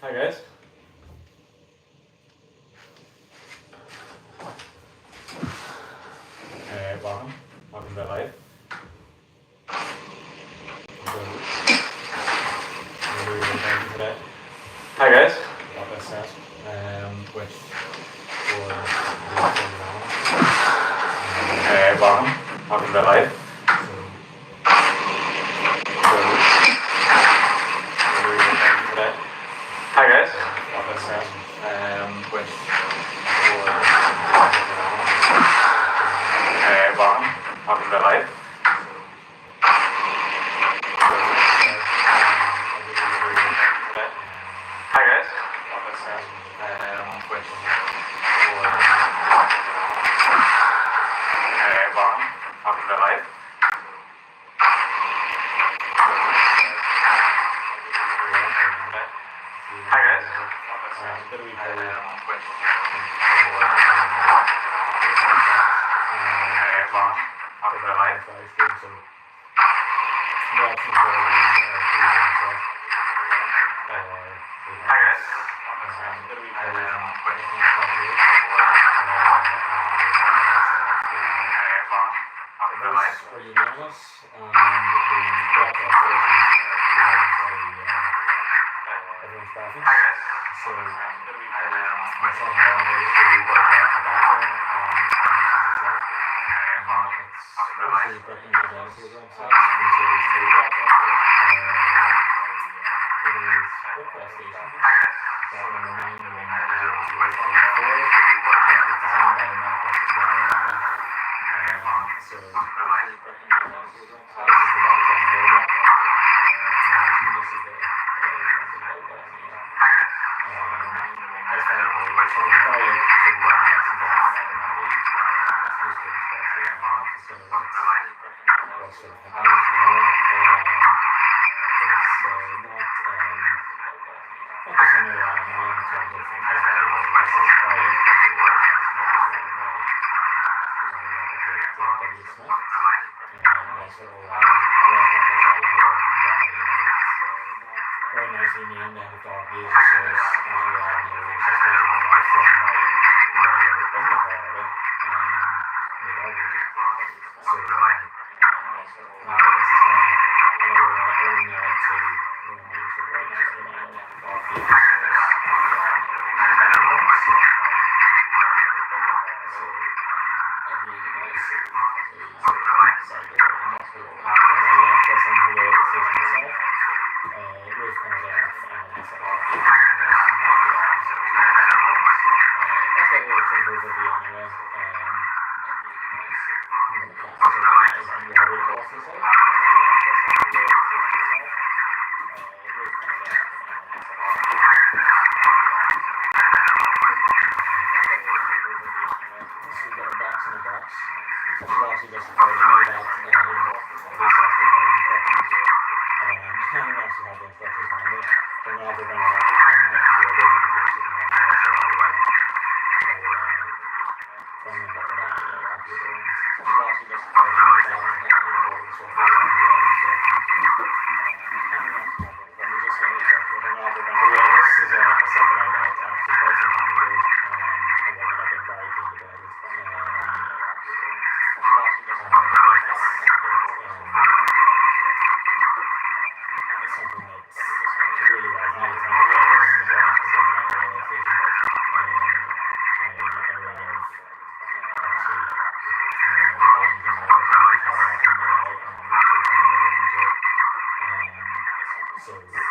Hi guys. Welcome. Welcome to live. So, we're going today. Hi guys. Got this set, which for welcome. Welcome to live. So, we're going today. Hi guys. Got this set, which for welcome. Welcome to live. Hi guys. Which for welcome. Welcome to live. Hi guys. Which welcome to live. Hi guys. Were unanimous and everyone's preference. So myself and Ron made it through a background it's really breaking into the program sets from series 2. It is request station. Set number 91004 and it's designed by America. So this is the background program. This is the background roll. This is the very nicely named and the dog uses source as well and there is just from wasn't a priority the dog uses so this is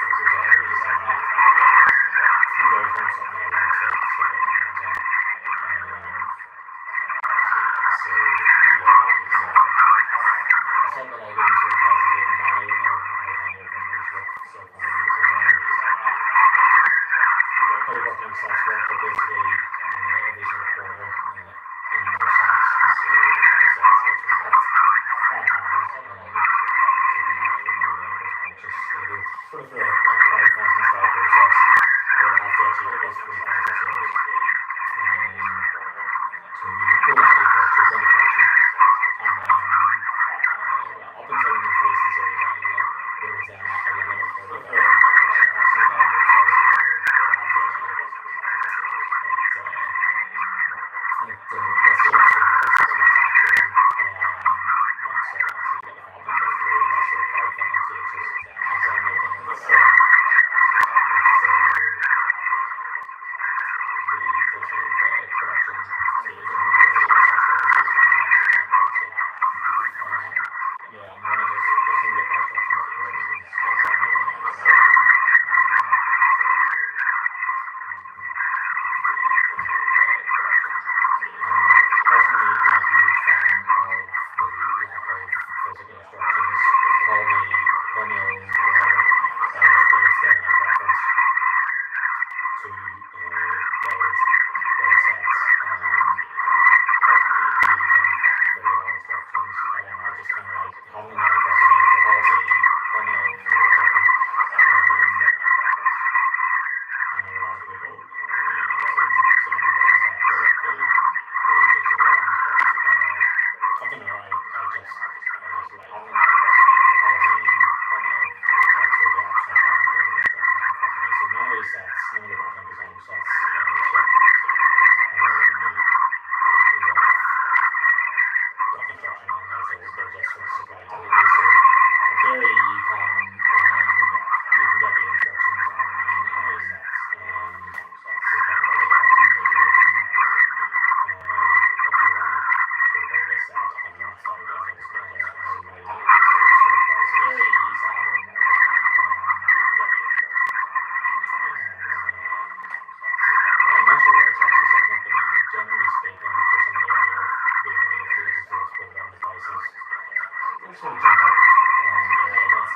sort of jump up I guess,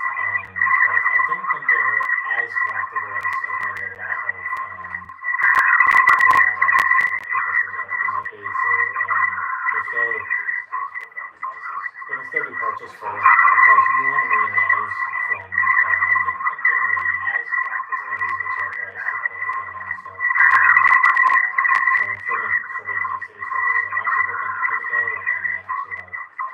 but I don't think they're as practical as maybe a lot of people sort of think they might be. So they're still they can still be purchased for a price not a million dollars from the retail price that they so so I'm sort of these city structures are massive open and they actually have downloaded them onto their computer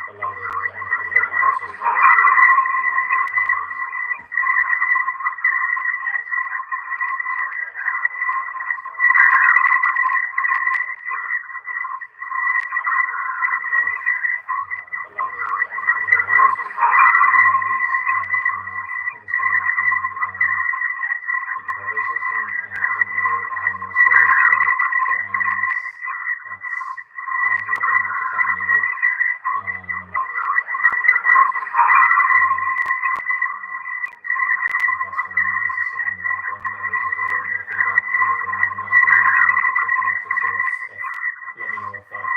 a lot of it let me know if that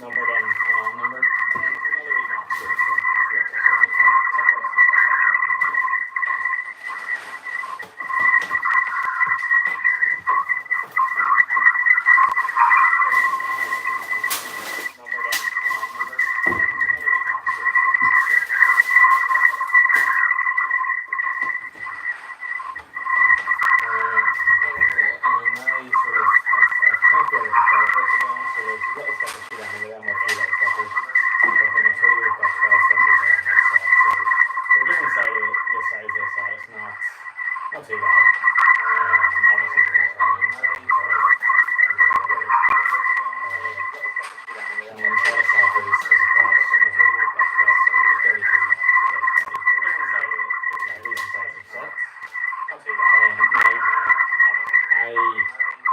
numbered and unnumbered. Not too bad. Obviously, and then the set itself is across 33, decent size of set. I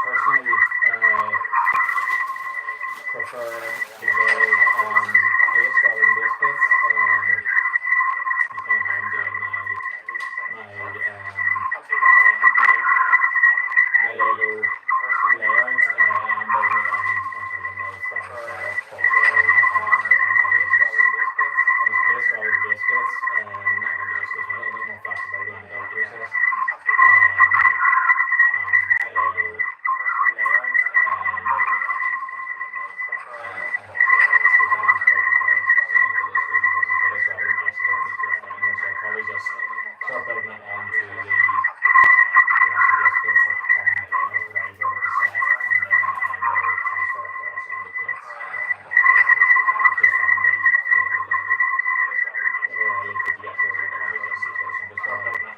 personally prefer to go on pace rather than base plates. Kind of how I'm doing my logo layout. I'm building it on sort of a mill style setup, but use pace rather than base plates. I think it just gives me a little bit more flexibility in the build process. Just start building it onto the actual base plates that come with the riser with the set, and then we'll transfer across on the plates. Just from the early to get to the situation, just from the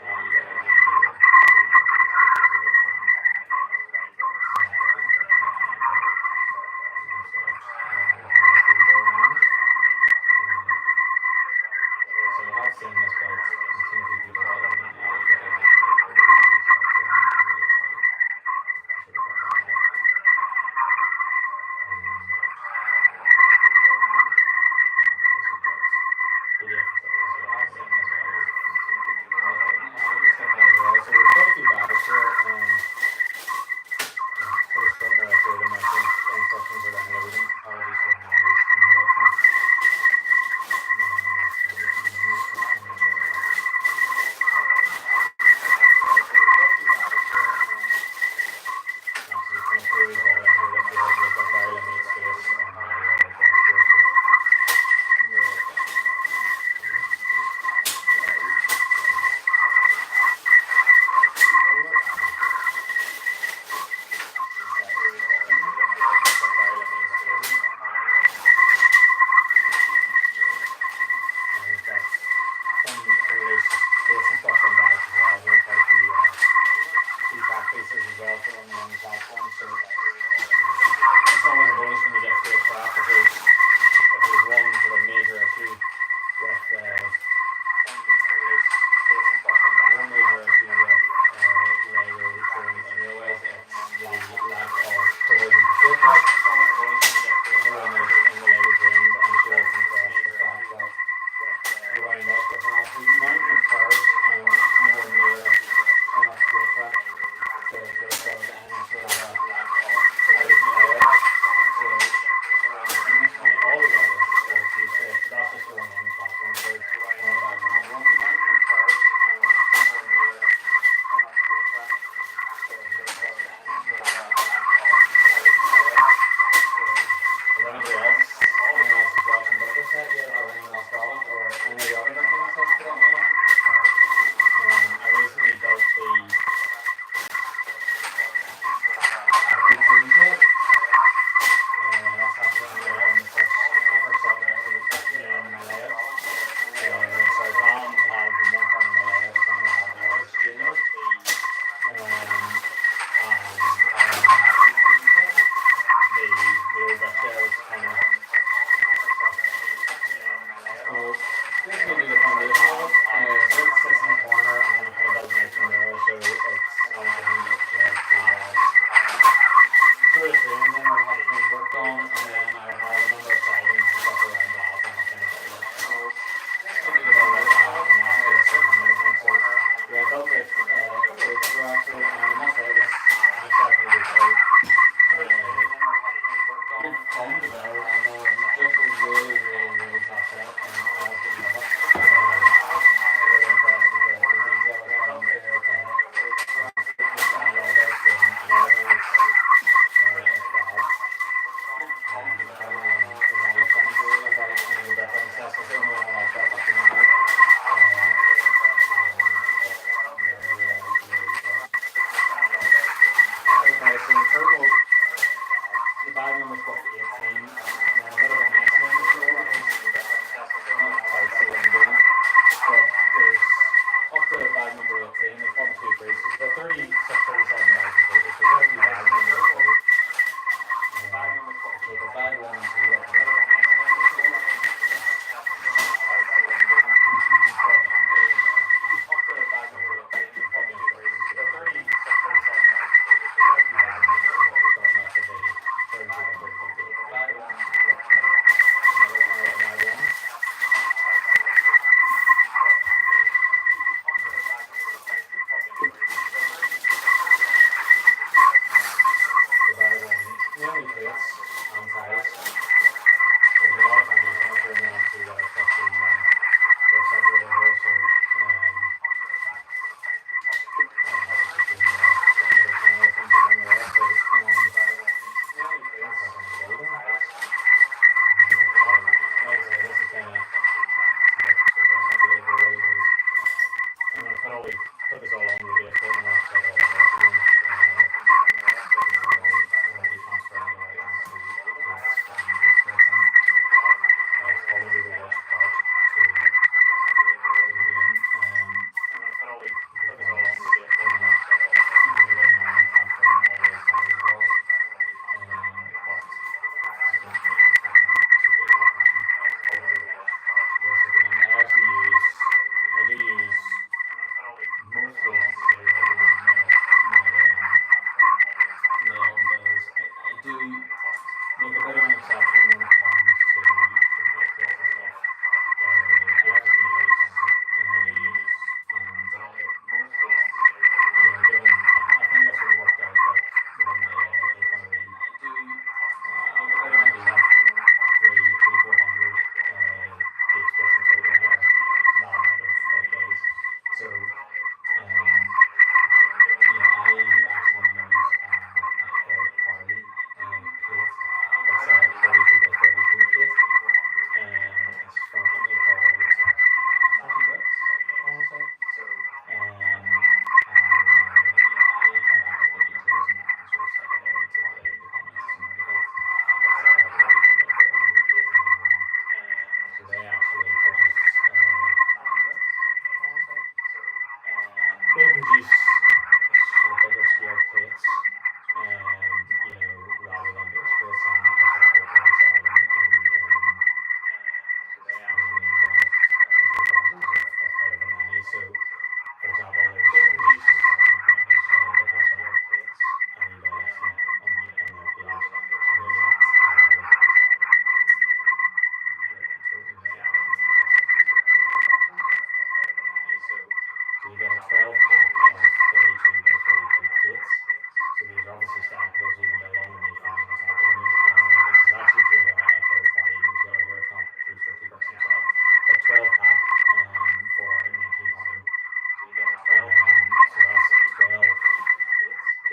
I've seen this built. I've seen a few people building it. So we're quite a few battles here. Pretty short more accurate in my instructions are done and everything. Apologies for the noise in the background. Pieces as well for on the platform. So always a bonus when you get straight track if there's one sort of major issue with one major issue with Lego trains and railways, it's the lack of provision for straight track. Another major in the Lego trains, I'm sure it's across the fact that you wind up with an absolute mountain of curves and more and more on that straight track. So there's sort of any sort of a so in this one all the weather is too straight, but that's just the one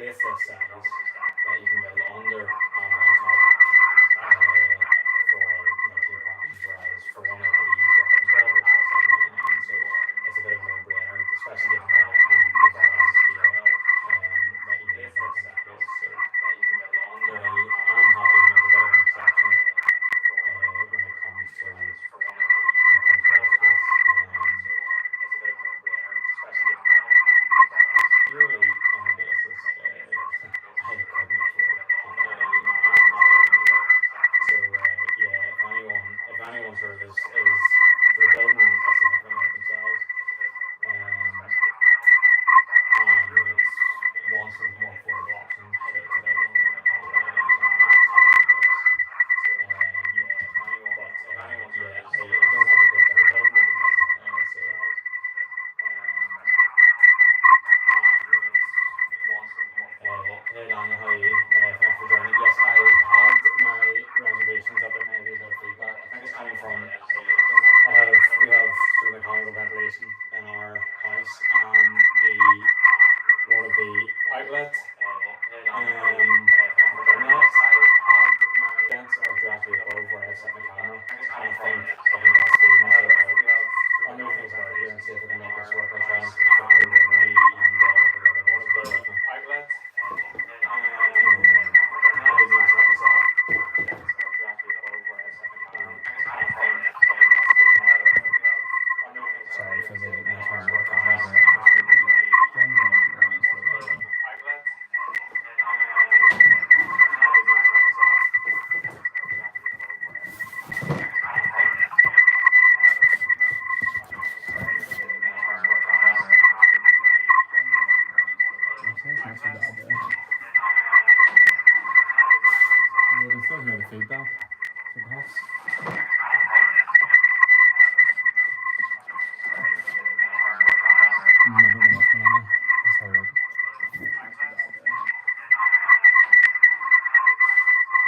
base this size that you can build under and on top for 19 pounds, whereas for one of these you can build it for 7.99. So it's a bit of a no-brainer, especially given the volume and scale that you need for that place. So I am happy to make a bit of an exception when it comes to base space. It's a bit of a no-brainer, especially given purely on the basis I couldn't afford it. So yeah, if anyone sort of is sort of building a significant amount themselves, and wants sort of more affordable options to build on, but yeah, I don't have the best ever built it, so hey Daniel, how are you? Thanks for joining. Yes, I had my reservations that there may be a bit of feedback. I think it's coming from we have sort of mechanical ventilation in our house, and one of the outlets vents are directly above where I set my camera, and I think that's feeding. So I'll move things about here and see if I can make this work. I'll try and fit the room around and look at the other ones. Bear with me. Sorry for the network cameras. We can still hear the feedback, so perhaps. I don't know what's going on there. Let's have a look.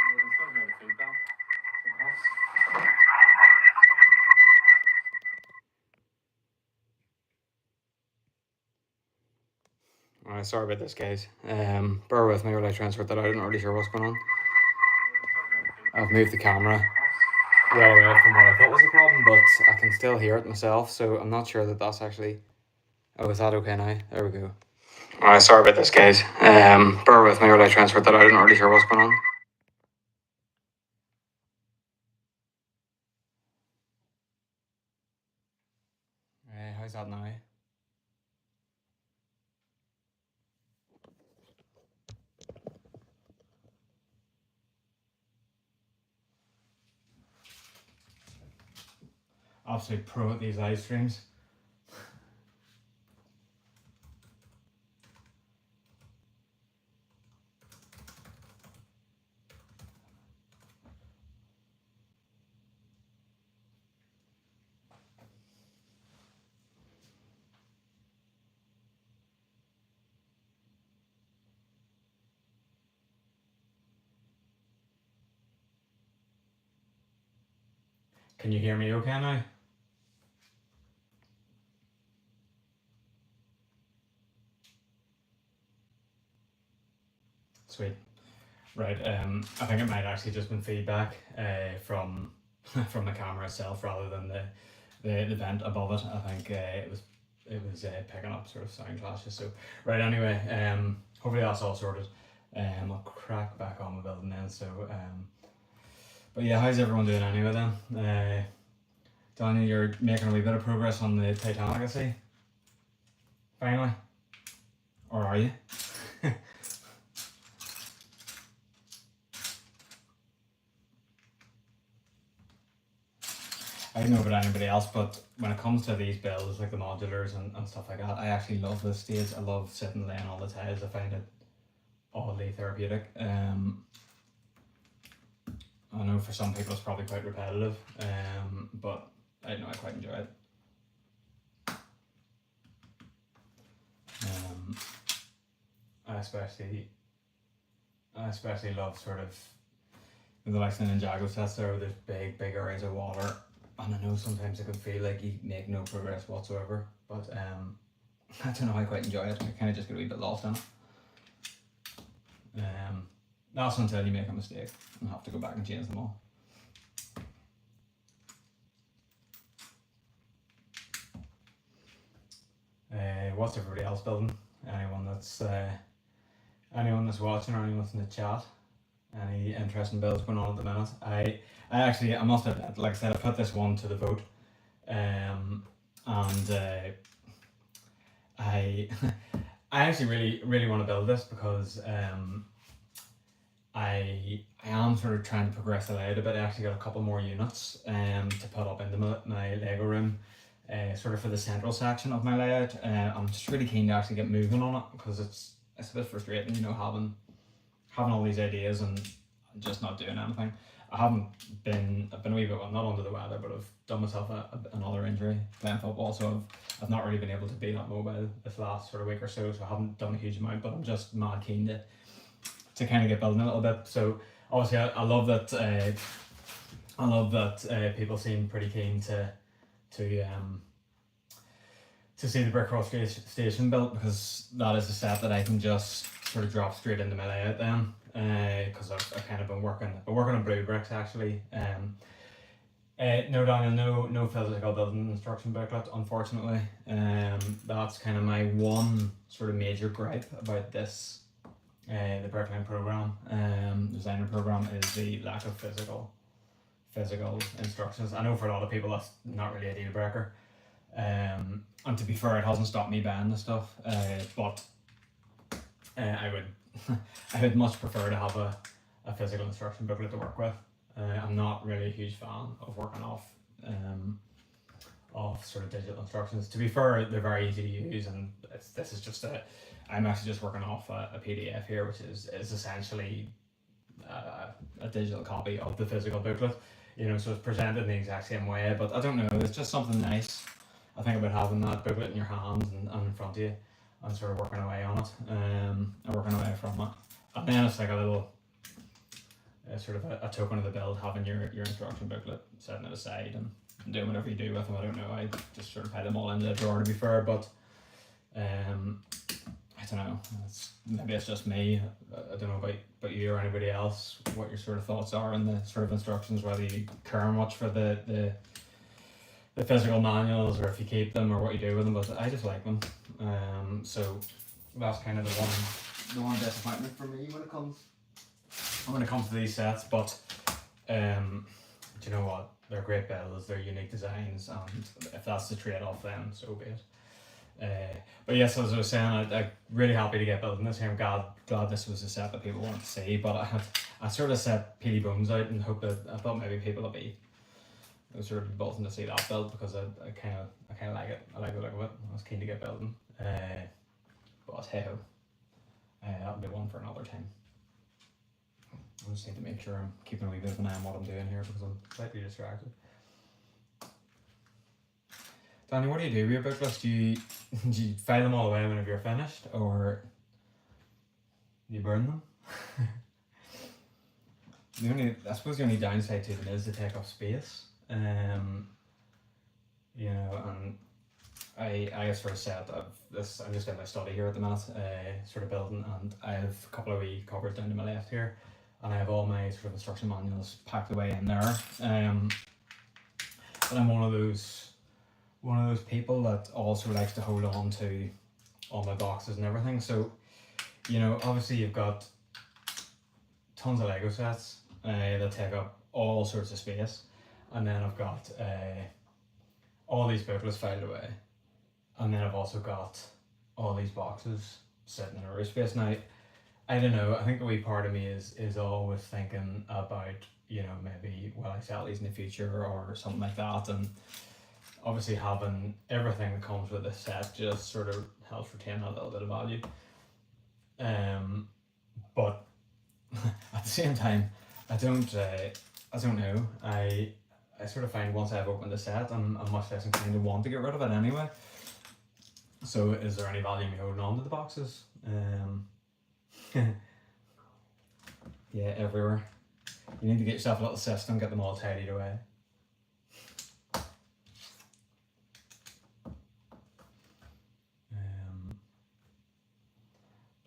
We can still hear the feedback, so perhaps. Alright, sorry about this, guys. Bear with me while I transfer that out. I'm not really sure what's going on. I've moved the camera well away from what I thought was the problem, but I can still hear it myself, so I'm not sure that that's actually... Oh, is that okay now? There we go. Alright, sorry about this, guys. Bear with me while I transfer that out. I'm not really sure what's going on. How's that now? Absolute pro at these live streams. Can you hear me okay now? Sweet. Right, I think it might actually just been feedback from the camera itself rather than the vent above it. I think it was picking up sort of sound clashes. So right, anyway, hopefully that's all sorted. I'll crack back on the building then. So but yeah, how's everyone doing anyway then? Daniel, you're making a wee bit of progress on the Titanic, I see. Finally, or are you? I don't know about anybody else, but when it comes to these builds, like the modulars and stuff like that, I actually love this stage. I love sitting laying all the tiles. I find it oddly therapeutic. I know for some people it's probably quite repetitive, but I don't know, I quite enjoy it. I especially love sort of the likes of Ninjago sets there where there's big areas of water, and I know sometimes it can feel like you make no progress whatsoever, but I don't know, I quite enjoy it. I kind of just get a wee bit lost in it. That's until you make a mistake and have to go back and change them all. What's everybody else building? Anyone that's watching or anyone that's in the chat? Any interesting builds going on at the minute? I must admit, like I said, I put this one to the vote, and I actually really want to build this because I am sort of trying to progress the layout a bit. I actually got a couple more units to put up into my Lego room, sort of for the central section of my layout. I'm just really keen to actually get moving on it because it's a bit frustrating, you know, having all these ideas and just not doing anything. I've been a wee bit, well, not under the weather, but I've done myself another injury playing football, so I've not really been able to be that mobile this last sort of week or so I haven't done a huge amount, but I'm just mad keen to kind of get building a little bit. So obviously I love that people seem pretty keen to see the Brickcross station built, because that is a set that I can just sort of drop straight into my layout then, because I've kind of been working on blue bricks actually. No, Daniel, no physical building instruction booklet, unfortunately. That's kind of my one sort of major gripe about this, the Brickline program, designer program, is the lack of physical instructions. I know for a lot of people that's not really a deal breaker. And to be fair, it hasn't stopped me buying the stuff, but I would much prefer to have a physical instruction booklet to work with. I'm not really a huge fan of working off sort of digital instructions. To be fair, they're very easy to use, and I'm actually just working off a PDF here, which is essentially a digital copy of the physical booklet, you know, so it's presented in the exact same way. But I don't know, it's just something nice, I think, about having that booklet in your hands and in front of you and sort of working away on it, and working away from it. And then it's like a little sort of a token of the build, having your instruction booklet, setting it aside and doing whatever you do with them. I don't know, I just sort of put them all into the drawer, to be fair, but I don't know, maybe it's just me. I don't know about you or anybody else, what your sort of thoughts are on the sort of instructions, whether you care much for the physical manuals, or if you keep them, or what you do with them, but I just like them. So that's kind of the one disappointment for me when it comes to these sets. But do you know what? They're great builds, they're unique designs, and if that's the trade-off, then so be it. But yes, as I was saying, I'm really happy to get building this here. I'm glad this was a set that people wanted to see, but I sort of set Peely Bones out and hope that I thought maybe people would be sort of bolting to see that build, because I kind of like it. I like the look of it. I was keen to get building. But hey ho, that'll be one for another time. I just need to make sure I'm keeping a wee bit of an eye on what I'm doing here, because I'm slightly distracted. Danny, what do you do with your book list? Do you file them all away whenever you're finished, or do you burn them? I suppose the only downside to them is to take up space. You know, and I sort of said that I'm just in my study here at the minute, sort of building, and I have a couple of wee cupboards down to my left here, and I have all my sort of instruction manuals packed away in there. But I'm one of those people that also likes to hold on to all my boxes and everything. So, you know, obviously you've got tons of Lego sets that take up all sorts of space, and then I've got all these booklets filed away, and then I've also got all these boxes sitting in a room space. Now, I don't know, I think a wee part of me is always thinking about, you know, maybe will I sell these in the future or something like that, and obviously having everything that comes with this set just sort of helps retain a little bit of value. But at the same time, I don't know. I sort of find once I've opened the set, I'm much less inclined to want to get rid of it anyway. So is there any value in me holding on to the boxes? Yeah, everywhere. You need to get yourself a little system, get them all tidied away.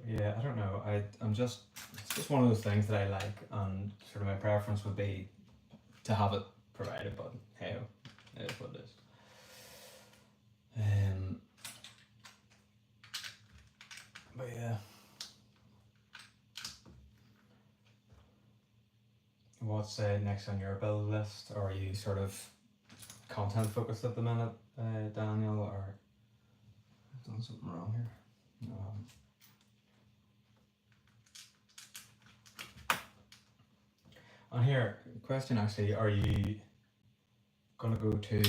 Yeah, I don't know. it's just one of those things that I like, and sort of my preference would be to have it provided, but hey, it is what it is. But yeah. What's next on your build list? Or are you sort of content focused at the minute, Daniel, or I've done something wrong here? On here, question actually, are you gonna go to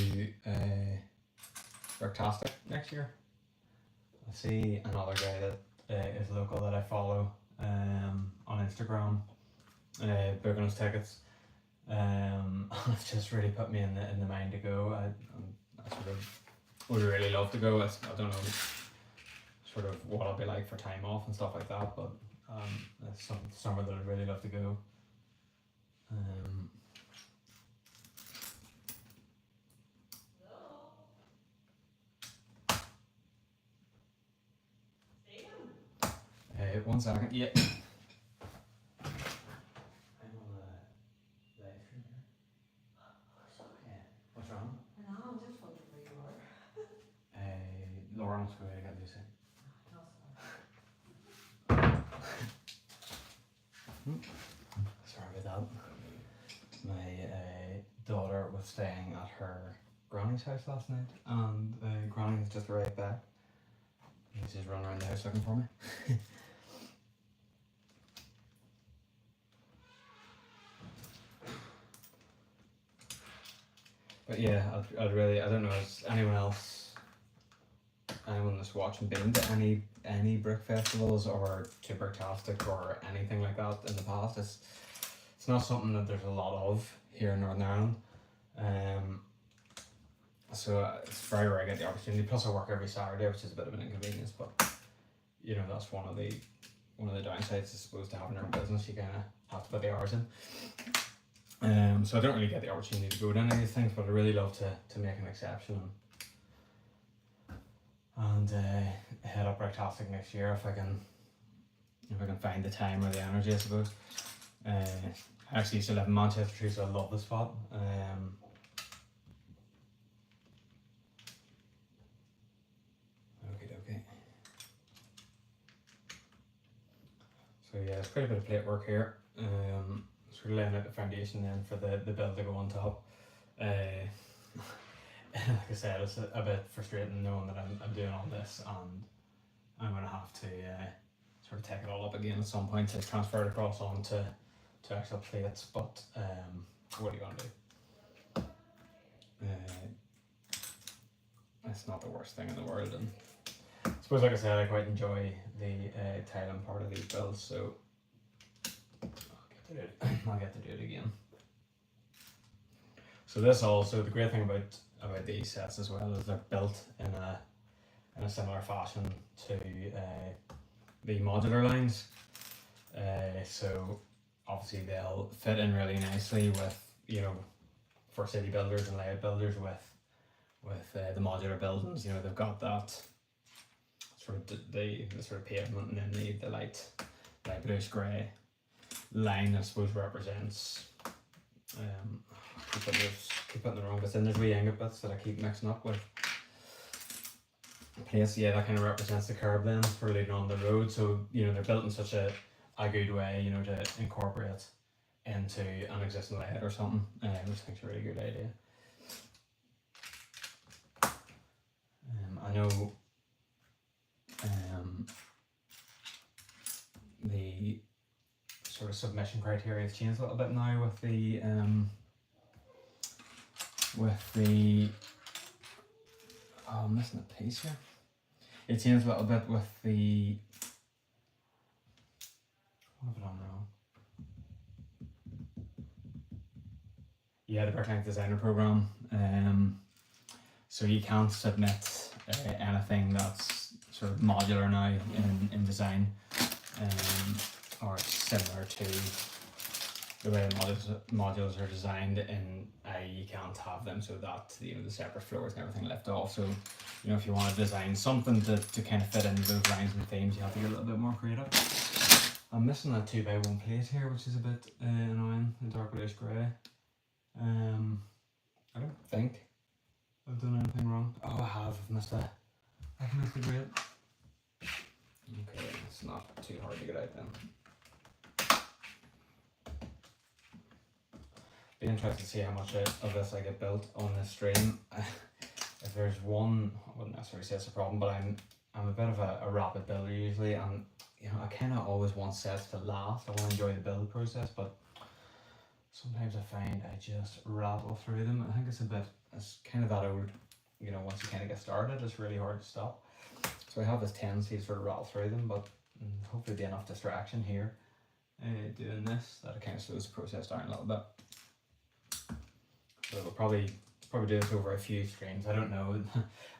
Brictastic next year? I see another guy that is local that I follow on Instagram booking his tickets. It's just really put me in the mind to go. I sort of would really love to go. I don't know sort of what I'll be like for time off and stuff like that, but it's somewhere that I'd really love to go. One second. Yeah. I'm on the live stream here. Yeah. What's wrong? No, I'm just wondering where you are. Lauren's going to get Lucy. Sorry about that. My daughter was staying at her granny's house last night, and granny has just arrived back. She's just running around the house looking for me. But yeah, I'd really, I don't know, has anyone that's watching been to any brick festivals or to Bricktastic or anything like that in the past? It's not something that there's a lot of here in Northern Ireland. So it's very rare I get the opportunity. Plus I work every Saturday, which is a bit of an inconvenience, but you know, that's one of the downsides, I suppose, to having your own business. You kind of have to put the hours in. So I don't really get the opportunity to go to any of these things, but I really love to make an exception and head up Bricktastic next year if I can find the time or the energy, I suppose. I actually used to live in Manchester too, so I love the spot. Okay. So yeah, it's quite a bit of plate work here. Sort of laying out the foundation then for the build to go on top. Like I said, it's a bit frustrating knowing that I'm doing all this, and I'm going to have to sort of take it all up again at some point to transfer it across onto actual plates, but what are you going to do? It's not the worst thing in the world, and I suppose, like I said, I quite enjoy the tiling part of these builds, so I'll get to do it again. So this also, the great thing about these sets as well is they're built in a similar fashion to the modular lines. So obviously they'll fit in really nicely with, you know, for city builders and layout builders with the modular buildings. You know, they've got that sort of the sort of pavement, and then the light bluish grey line, I suppose, represents keep putting the wrong bits in. There's wee ingot bits that I keep mixing up with place. Yeah, that kind of represents the curb lanes for leading on the road. So, you know, they're built in such a good way, you know, to incorporate into an existing layout or something, which I think is a really good idea. I know the sort of submission criteria has changed a little bit now with the oh, I'm missing a piece here. It changed a little bit with the, what have I done wrong? Yeah, the Bricklink Designer Program. So you can't submit anything that's sort of modular now in design, or similar to the way the modules are designed, in you can't have them so that, you know, the separate floors and everything left off. So, you know, if you want to design something to kind of fit into those lines and themes, you have to get a little bit more creative. I'm missing that 2x1 plate here, which is a bit annoying, the dark bluish grey. I don't think I've done anything wrong. Oh, I have. I've missed a grate. Okay, it's not too hard to get out then. Be interested to see how much of this I get built on this stream. If there's one, I wouldn't necessarily say it's a problem, but I'm a bit of a rapid builder usually, and I kind of always want sets to last. I want to enjoy the build process, but sometimes I find I just rattle through them. I think it's kind of that old, once you kind of get started, it's really hard to stop. So I have this tendency to sort of rattle through them, but hopefully be enough distraction here doing this that it kind of slows the process down a little bit. So we'll probably do this over a few streams. I don't know.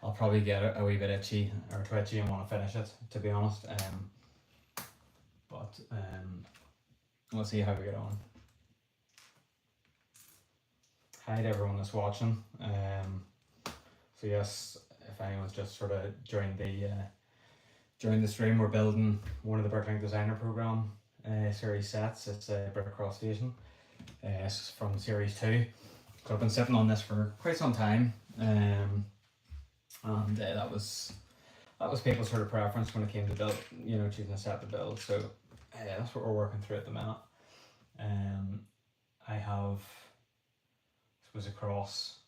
I'll probably get a wee bit itchy or twitchy and want to finish it, to be honest. But we'll see how we get on. Hi to everyone that's watching. So yes, if anyone's just sort of joined the stream, we're building one of the Bricklink Designer Program series sets. It's a Brick Cross Station. It's from series 2. So I've been sitting on this for quite some time, and that was people's sort of preference when it came to build, choosing a set to build. So that's what we're working through at the minute. I have, I suppose, across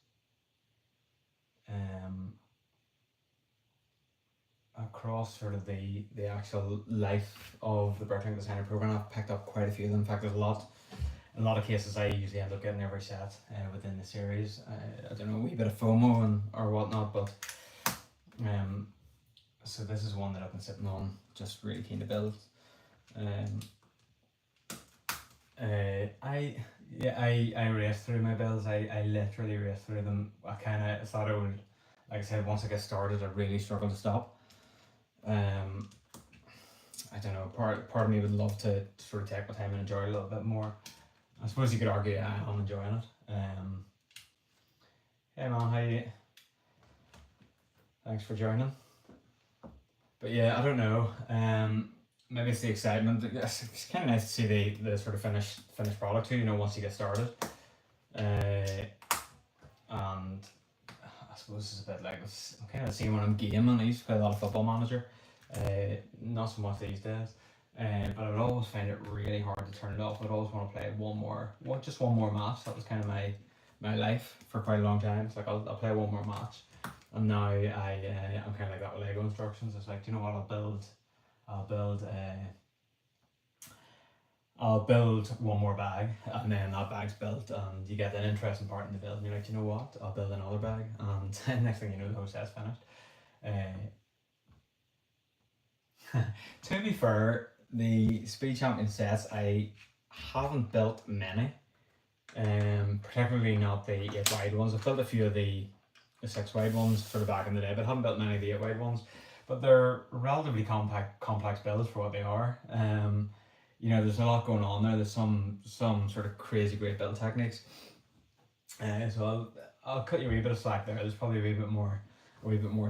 sort of the actual life of the Bricklink Designer Program, I've picked up quite a few of them. In fact, there's in a lot of cases I usually end up getting every set within the series. I don't know, a wee bit of FOMO or whatnot, but so this is one that I've been sitting on, just really keen to build. I raced through my builds. I literally raced through them. I thought I would, like I said, once I get started, I really struggle to stop. I don't know, part of me would love to sort of take my time and enjoy it a little bit more. I suppose you could argue I'm enjoying it. Hey man, how you? Thanks for joining. But yeah, I don't know. Maybe it's the excitement. It's kind of nice to see the sort of finished product too. Once you get started. And I suppose it's a bit like I'm kind of seeing when I'm gaming. I used to play a lot of Football Manager. Not so much these days. But I would always find it really hard to turn it off. I'd always want to play just one more match. That was kind of my life for quite a long time. It's like I'll play one more match, and now I'm kind of like that with Lego instructions. It's like, do you know what? I'll build one more bag, and then that bag's built, and you get an interesting part in the build, and you're like, you know what? I'll build another bag, and next thing you know, the whole set's finished. To be fair, the Speed Champion sets, I haven't built many, particularly not the 8 wide ones. I've built a few of the 6 wide ones sort of back in the day, but haven't built many of the 8 wide ones. But they're relatively complex builds for what they are. There's a lot going on there. There's some sort of crazy great build techniques. So I'll cut you a wee bit of slack there. There's probably a wee bit more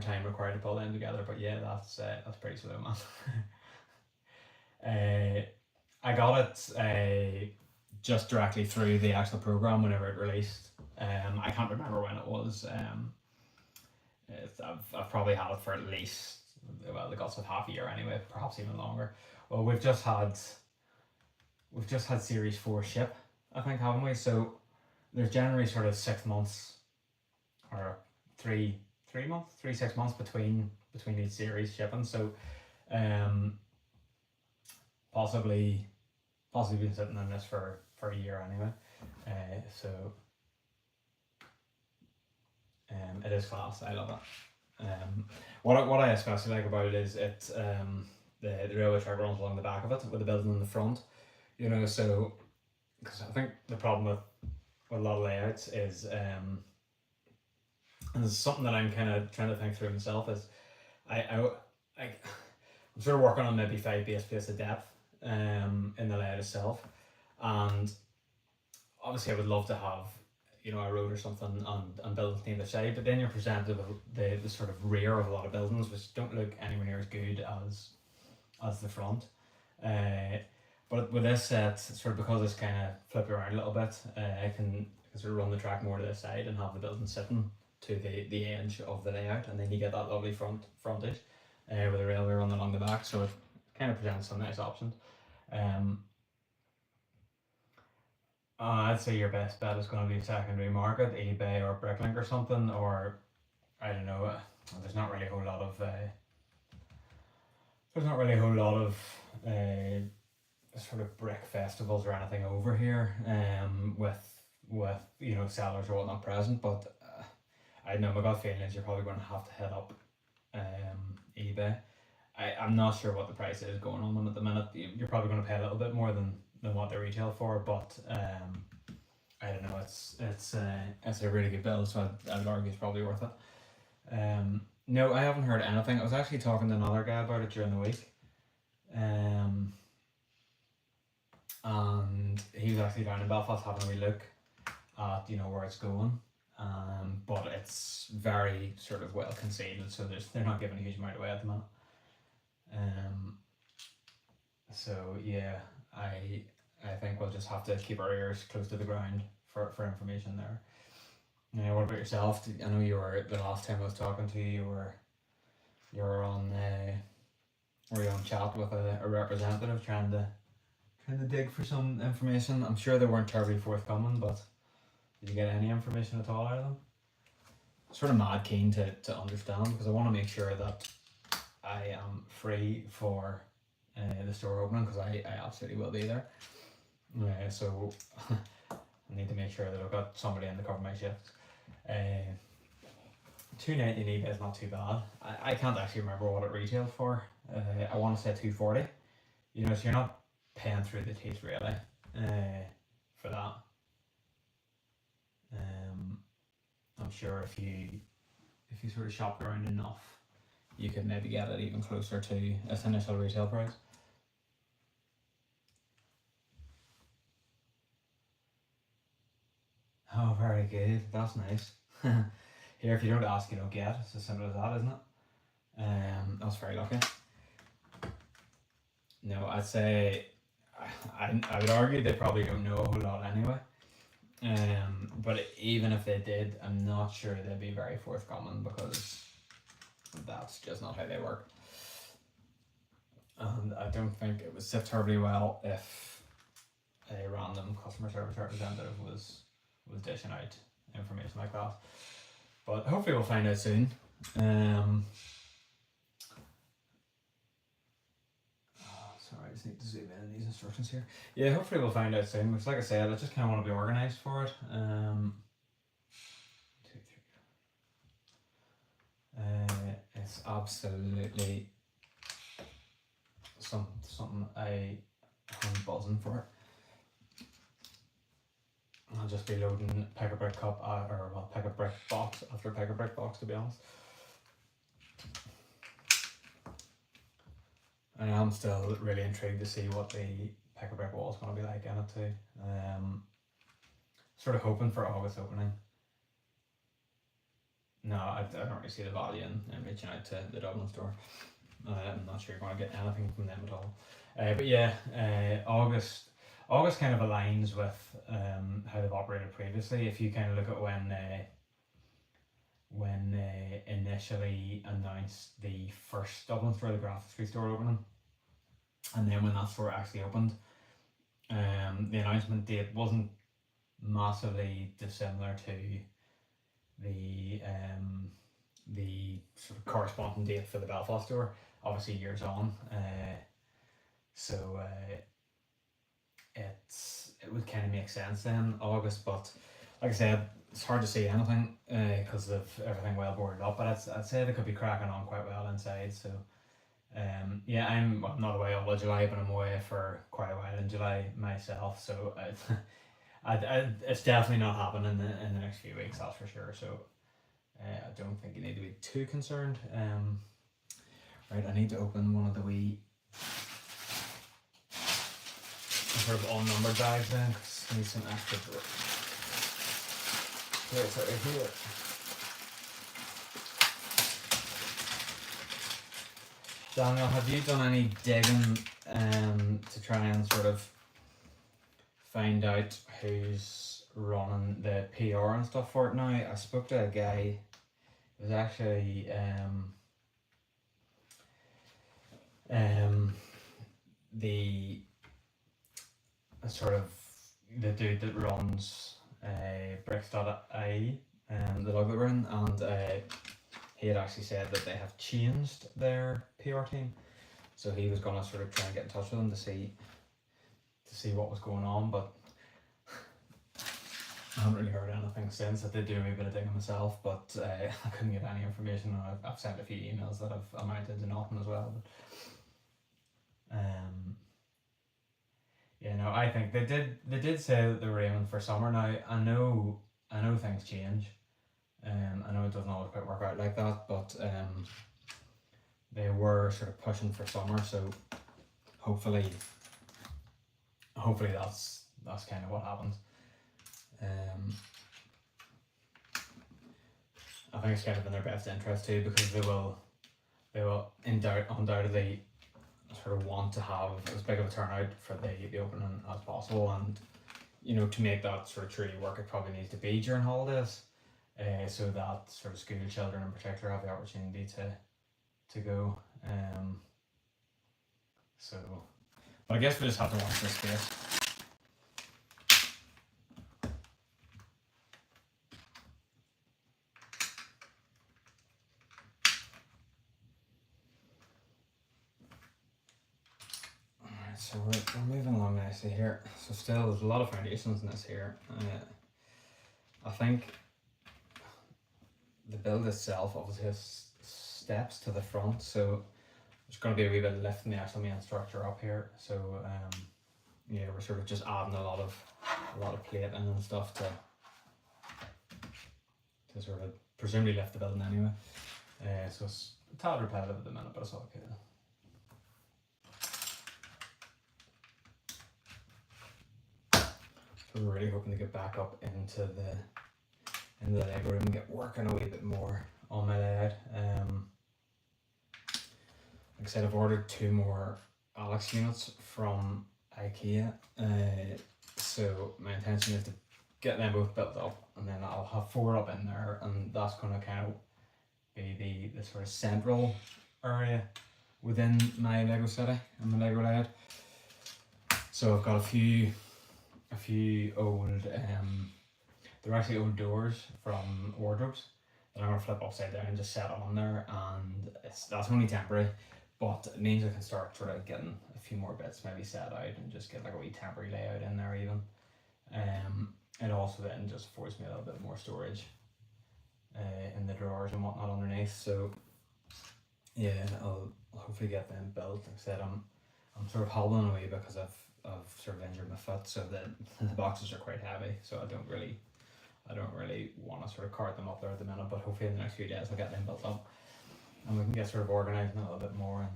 time required to pull them together, but yeah, that's pretty slow, man. I got it just directly through the actual program whenever it released. I can't remember when it was. I've probably had it for at least, the guts of half a year anyway, perhaps even longer. Well, we've just had Series 4 ship, I think, haven't we? So there's generally sort of 6 months or 3 6 months between each series shipping. So possibly been sitting on this for a year anyway. It is class. I love it. What I especially like about it is it's the railway track runs along the back of it with the building in the front. So because I think the problem with a lot of layouts is and it's something that I'm kind of trying to think through myself is I'm sort of working on maybe 5 base plates of depth in the layout itself, and obviously I would love to have a road or something and build it on either side, but then you're presented with the sort of rear of a lot of buildings which don't look anywhere near as good as the front. But with this set, sort of because it's kind of flipped around a little bit, I can sort of run the track more to the side and have the building sitting to the edge of the layout, and then you get that lovely frontage with a railway running along the back. So it kind of presents some nice options. I'd say your best bet is going to be secondary market, eBay or Bricklink or something, or I don't know. There's not really a whole lot of sort of brick festivals or anything over here. With sellers or whatnot present, but I know my gut feeling is you're probably going to have to hit up eBay. I'm not sure what the price is going on them at the minute. You're probably going to pay a little bit more than what they retail for, but I don't know. It's a really good build, so I would argue it's probably worth it. No, I haven't heard anything. I was actually talking to another guy about it during the week, and he was actually down in Belfast having a wee look at where it's going. But it's very sort of well concealed, so they're not giving a huge amount away at the moment. So yeah, I think we'll just have to keep our ears close to the ground for information there. Now, what about yourself? I know you were, the last time I was talking to you, you were on chat with a representative trying to dig for some information. I'm sure they weren't terribly forthcoming, but did you get any information at all out of them? Sort of mad keen to understand, because I want to make sure that I am free for the store opening, because I absolutely will be there. So I need to make sure that I've got somebody in to cover my shifts. $2.90 in eBay is not too bad. I can't actually remember what it retailed for. I want to say $2.40. So you're not paying through the teeth really for that. I'm sure if you sort of shop around enough, you could maybe get it even closer to its initial retail price. Oh, very good. That's nice. Here, if you don't ask, you don't get. It's as simple as that, isn't it? That's very lucky. No, I'd say I would argue they probably don't know a whole lot anyway. But even if they did, I'm not sure they'd be very forthcoming, because that's just not how they work. And I don't think it would sit terribly well if a random customer service representative was dishing out information like that. But hopefully we'll find out soon. Sorry, I just need to zoom in these instructions here. Yeah, hopefully we'll find out soon, because like I said, I just kind of want to be organised for it. 2, 3. It's absolutely something I'm buzzing for. I'll just be loading Pick a Brick Cup, Pick a Brick Box after Pick a Brick Box, to be honest. I am still really intrigued to see what the Pick a Brick wall is going to be like in it too. Sort of hoping for August opening. No, I don't really see the value in reaching out to the Dublin store. I'm not sure you're going to get anything from them at all. But yeah, August kind of aligns with how they've operated previously. If you kind of look at when they initially announced the first Dublin store, the Grafton Street store opening, and then when that store actually opened, the announcement date wasn't massively dissimilar to the sort of corresponding date for the Belfast store, obviously years on. So it would kind of make sense then, August, but like I said, it's hard to see anything because of everything well boarded up, but I'd say they could be cracking on quite well inside. So yeah, I'm not away all of July, but I'm away for quite a while in July myself, so it's definitely not happening in the next few weeks, that's for sure. So I don't think you need to be too concerned. Right, I need to open one of the wee sort of unnumbered bags then, because I need some extra here, sorry, here. Daniel, have you done any digging to try and sort of find out who's running the PR and stuff for it now? I spoke to a guy. It was actually the sort of the dude that runs bricks.ie, the log that we're in, and he had actually said that they have changed their PR team, so he was gonna sort of try and get in touch with them to see what was going on, but I haven't really heard anything since. I did do a wee bit of digging myself, but I couldn't get any information. I've sent a few emails that have amounted to nothing as well. But I think they did say that they were aiming for summer. Now I know things change. I know it doesn't always quite work out like that, but they were sort of pushing for summer, so hopefully that's kind of what happens. I think it's kind of in their best interest too, because they will undoubtedly sort of want to have as big of a turnout for the opening as possible, and to make that sort of truly work, it probably needs to be during holidays, so that sort of school children in particular have the opportunity to go. But I guess we just have to watch this space. So we're moving along nicely here. So still there's a lot of foundations in this here. I think the build itself obviously has steps to the front, so there's going to be a wee bit of lift in the actual main structure up here. So we're sort of just adding a lot of plating and stuff to sort of presumably lift the building anyway. So it's a tad repetitive at the minute, but it's all okay. So we're really hoping to get back up into the Lego room and get working a wee bit more on my layout. Like I said, I've ordered 2 more Alex units from IKEA, so my intention is to get them both built up, and then I'll have 4 up in there, and that's going to kind of be the sort of central area within my Lego city and my Lego layout. So I've got a few old they're actually old doors from wardrobes that I'm going to flip upside down and just set on there, and that's only temporary, but it means I can start sort of getting a few more bits maybe set out and just get like a wee temporary layout in there even. It also then just affords me a little bit more storage in the drawers and whatnot underneath, so yeah, I'll hopefully get them built. Like I said, I'm sort of hobbling away because I've sort of injured my foot, so the boxes are quite heavy, so I don't really want to sort of cart them up there at the minute, but hopefully in the next few days I'll get them built up and we can get sort of organised a little bit more and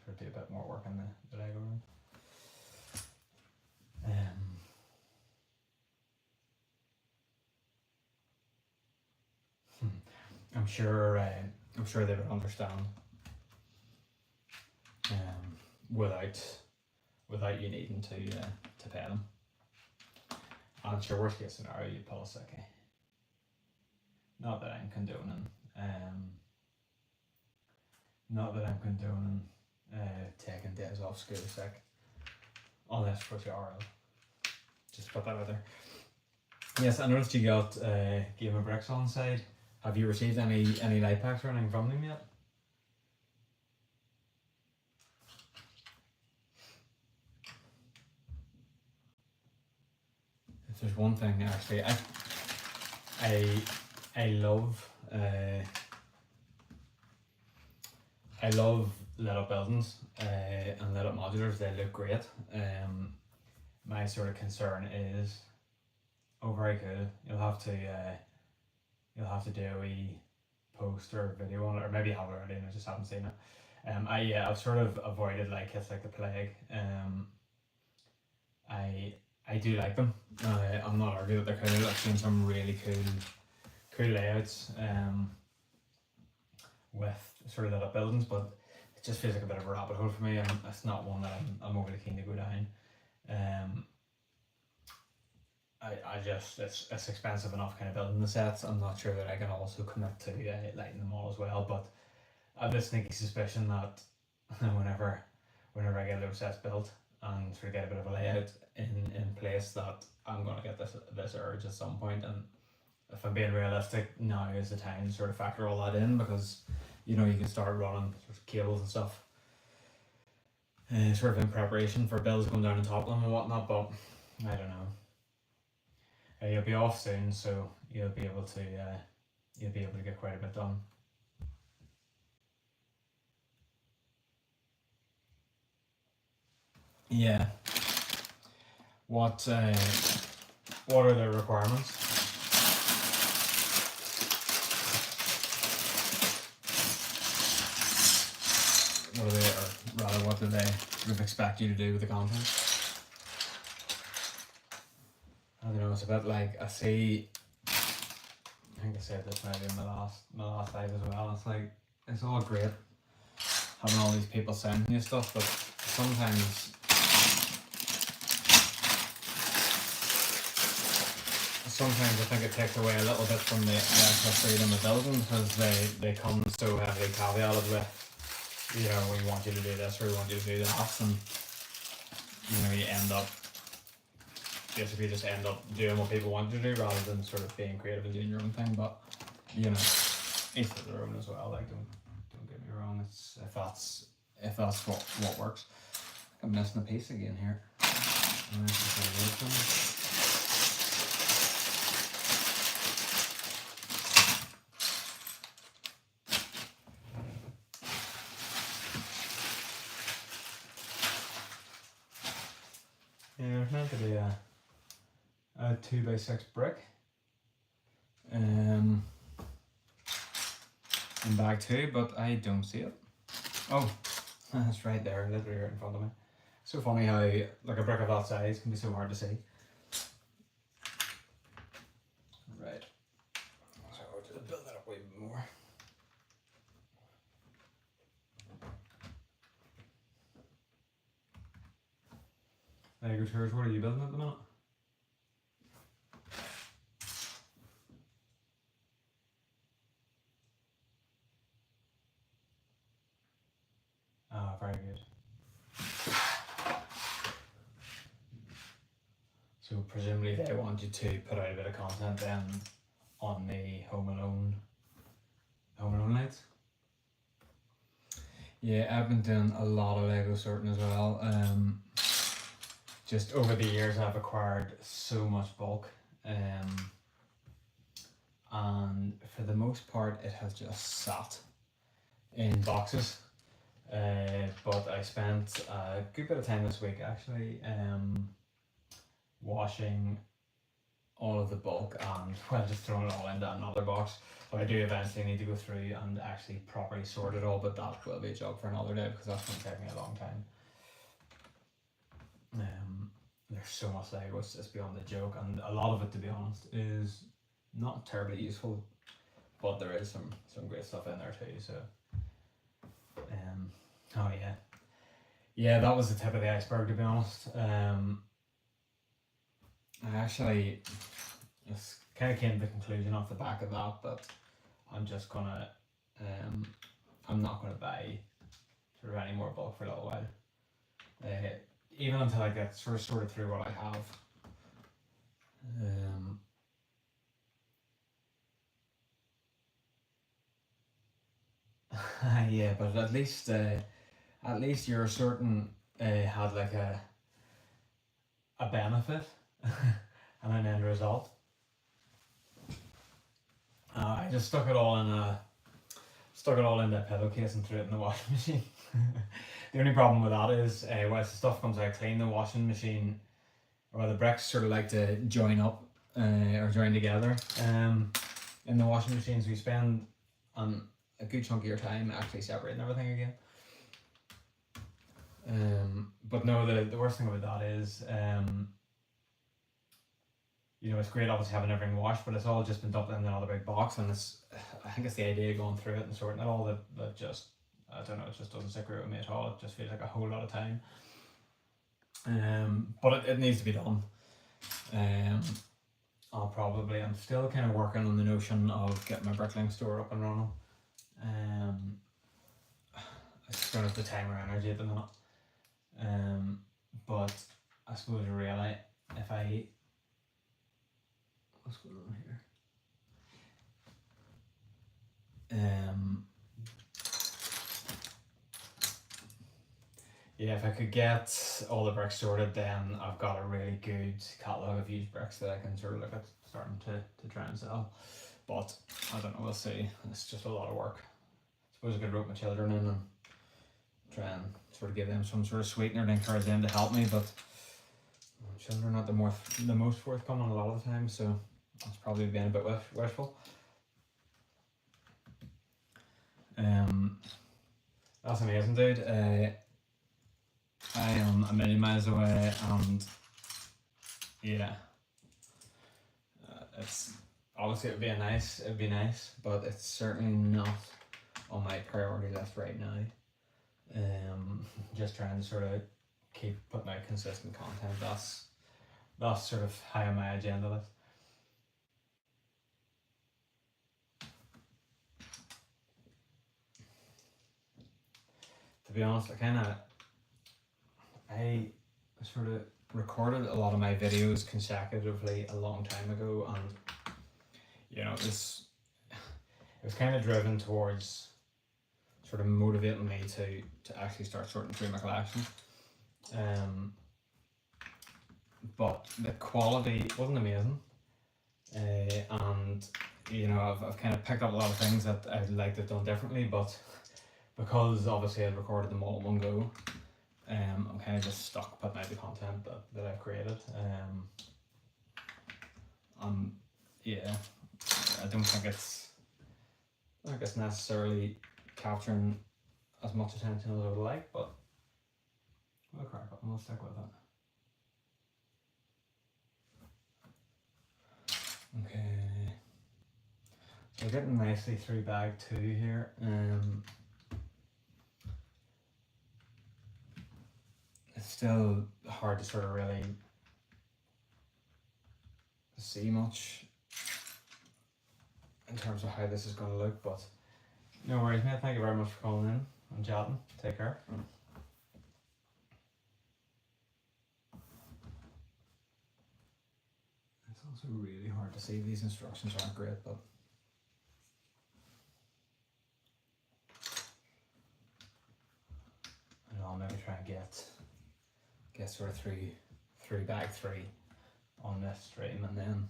sort of do a bit more work in the Lego room. I'm sure they would understand without you needing to pay them. And sure, worst case scenario, you'd pull a sickie. Not that I'm condoning taking days off school sick, unless of course you are ill. Just put that out there. Yes, I noticed you got Game of Bricks on side. Have you received any light packs or anything from them yet? If there's one thing actually, I love lit up buildings and lit up modulars. They look great. My sort of concern is, very good. You'll have to do a wee post or video on it, or maybe you have it already and I just haven't seen it. I've sort of avoided like it's like the plague. I do like them. I'm not arguing that they're cool. I've seen some really cool layouts with sort of lit up buildings, but it just feels like a bit of a rabbit hole for me, and it's not one that I'm overly keen to go down. I just it's expensive enough kind of building the sets. I'm not sure that I can also commit to lighting them all as well, but I have this sneaky suspicion that whenever I get those sets built and sort of get a bit of a layout in place, that I'm gonna get this urge at some point. And if I'm being realistic, now is the time to sort of factor all that in, because you can start running sort of cables and stuff, sort of in preparation for bills going down on top of them and whatnot. But I don't know. You'll be off soon, so you'll be able to get quite a bit done. Yeah. What are the requirements? What are they, or rather, what do they sort of expect you to do with the content? I don't know. It's a bit like I think I said this maybe in my last live as well. It's like, it's all great having all these people sending you stuff, but sometimes I think it takes away a little bit from the actual freedom of building, because they come so heavily caveated with, we want you to do this or we want you to do that, and you just end up doing what people want you to do rather than sort of being creative and doing your own thing. But each to their own as well. Like, don't get me wrong. It's if that's what works. I'm missing a piece again here. Yeah, there's meant to be a 2x6 brick in bag 2, but I don't see it. Oh, that's right there, literally right in front of me. So funny how like a brick of that size can be so hard to see. Right. So I'll just build that up a wee bit more. There you go, Turs. What are you building at the minute? Ah, very good. So presumably they want you to put out a bit of content then on the Home Alone nights. Yeah, I've been doing a lot of Lego sorting as well. Just over the years I've acquired so much bulk, and for the most part it has just sat in boxes. But I spent a good bit of time this week actually washing all of the bulk and just throwing it all into another box. But I do eventually need to go through and actually properly sort it all, but that will be a job for another day because that's going to take me a long time. There's so much Lego, it's beyond the joke, and a lot of it, to be honest, is not terribly useful, but there is some great stuff in there too. So oh yeah, that was the tip of the iceberg, to be honest. I actually just kind of came to the conclusion off the back of that I'm just gonna I'm not gonna buy sort of any more bulk for a little while, even until I get sort of sorted through what I have. Yeah, but at least your sorting had like a benefit and an end result. I just stuck it all in a pillowcase and threw it in the washing machine. The only problem with that is once the stuff comes out clean, the washing machine or the bricks sort of like to join up or join together in the washing machine, so you spend a good chunk of your time actually separating everything again. But no, the worst thing about that is it's great obviously having everything washed, but it's all just been dumped in another big box, and I think it's the idea of going through it and sorting it all that just I don't know, it just doesn't stick with me at all. It just feels like a whole lot of time. But it needs to be done. I'm still kind of working on the notion of getting my bricklaying store up and running. I just don't have the time or energy at the minute. But I suppose really, what's going on here? Yeah, if I could get all the bricks sorted, then I've got a really good catalogue of used bricks that I can sort of look at starting to try and sell. But I don't know, we'll see. It's just a lot of work. I suppose I could rope my children in and try and sort of give them some sort of sweetener to encourage them to help me, but children are not the most forthcoming a lot of the time, so that's probably being a bit wishful. That's amazing, dude. I am a million miles away, and yeah, it's obviously it'd be nice, but it's certainly not on my priority list right now. Just trying to sort of keep putting out consistent content. That's sort of high on my agenda list. To be honest, I sort of recorded a lot of my videos consecutively a long time ago, and you know, it was kind of driven towards sort of motivating me to actually start sorting through my collection. But the quality wasn't amazing, and you know, I've kind of picked up a lot of things that I'd like to have done differently, but because obviously I'd recorded them all in one go, I'm kind of just stuck putting out the content that I've created. Yeah, I don't think it's necessarily capturing as much attention as I would like, but we'll crack up and we'll stick with it. Okay, so we're getting nicely through bag 2 here. It's still hard to sort of really see much in terms of how this is going to look, but no worries, mate. Thank you very much for calling in and chatting. Take care. It's also really hard to see. These instructions aren't great, but I'll maybe try and get sort of through bag 3 on this stream, and then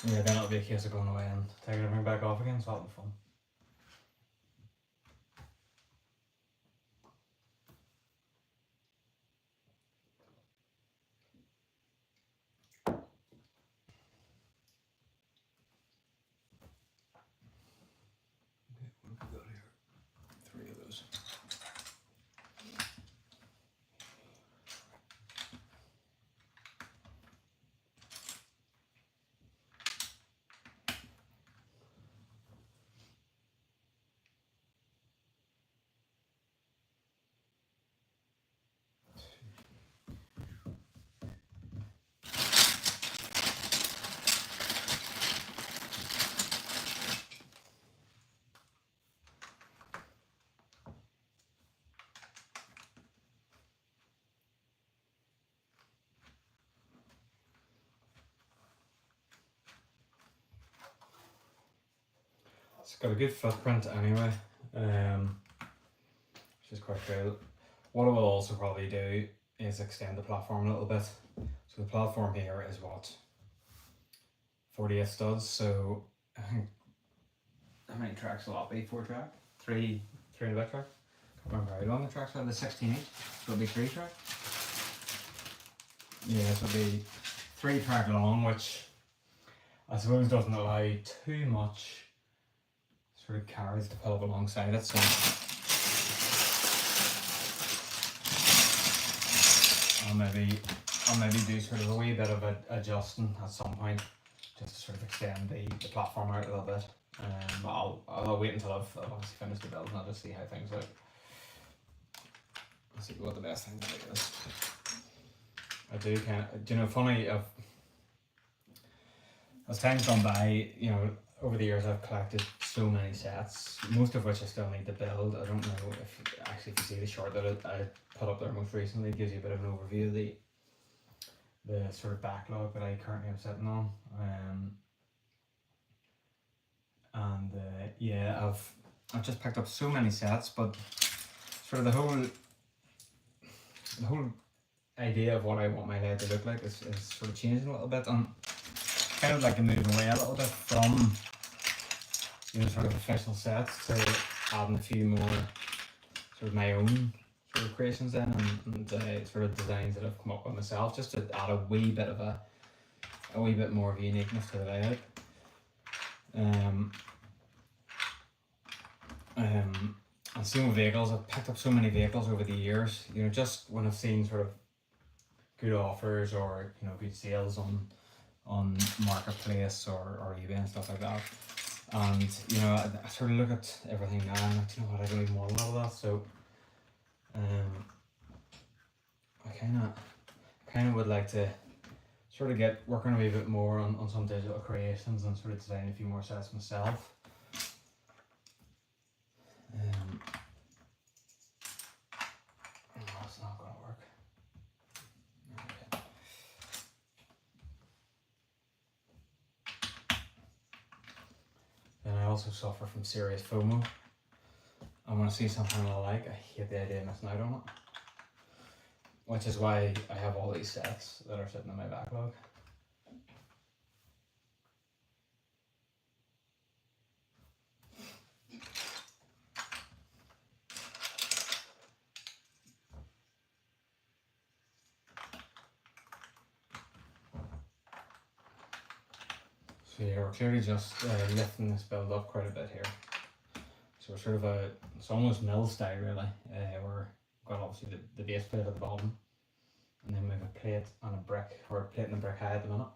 yeah, then it'll be a case of going away and taking everything back off again, so that'll be fun. Okay, what have we got here? 3 of those. It's got a good footprint anyway, which is quite cool. What I will also probably do is extend the platform a little bit. So the platform here is what, 48 studs, so I think, how many tracks will that be? 4 track? 3 and a bit track? Can't remember how long the tracks are, the 16 each, so it'll be 3 track? Yeah, so it'll be 3 track long, which I suppose doesn't allow too much sort of carriage to pull up alongside it, so I'll maybe do sort of a wee bit of adjusting at some point, just to sort of extend the platform out a little bit. But I'll wait until I've obviously finished the build and I'll just see how things look. I'll see what the best thing to do is. I do kind of, you know, funny, as time's gone by, you know, over the years I've collected so many sets, most of which I still need to build. I don't know if you see the short that I put up there most recently, it gives you a bit of an overview of the sort of backlog that I currently am sitting on. Yeah, I've just picked up so many sets, but sort of the whole idea of what I want my LED to look like is sort of changing a little bit, and kind of like to move away a little bit from, you know, sort of official sets to adding a few more sort of my own sort of creations in, and sort of designs that I've come up with myself, just to add a wee bit more of a uniqueness to the layout. And same with vehicles. I've picked up so many vehicles over the years, you know, just when I've seen sort of good offers or, you know, good sales on marketplace or eBay and stuff like that. And, you know, I sort of look at everything now and I'm like, you know what, I don't even want a lot of that. So I kind of would like to sort of get working a wee bit more on some digital creations and sort of design a few more sets myself. That's not going to work. Okay. Then I also suffer from serious FOMO. I want to see something I like. I hate the idea of missing out on it. Which is why I have all these sets that are sitting in my backlog. So yeah, we're clearly just lifting this build up quite a bit here. So we're sort of it's almost mill style really. We've got obviously the base plate at the bottom, and then we have a plate and a brick, or a plate and a brick high at the minute.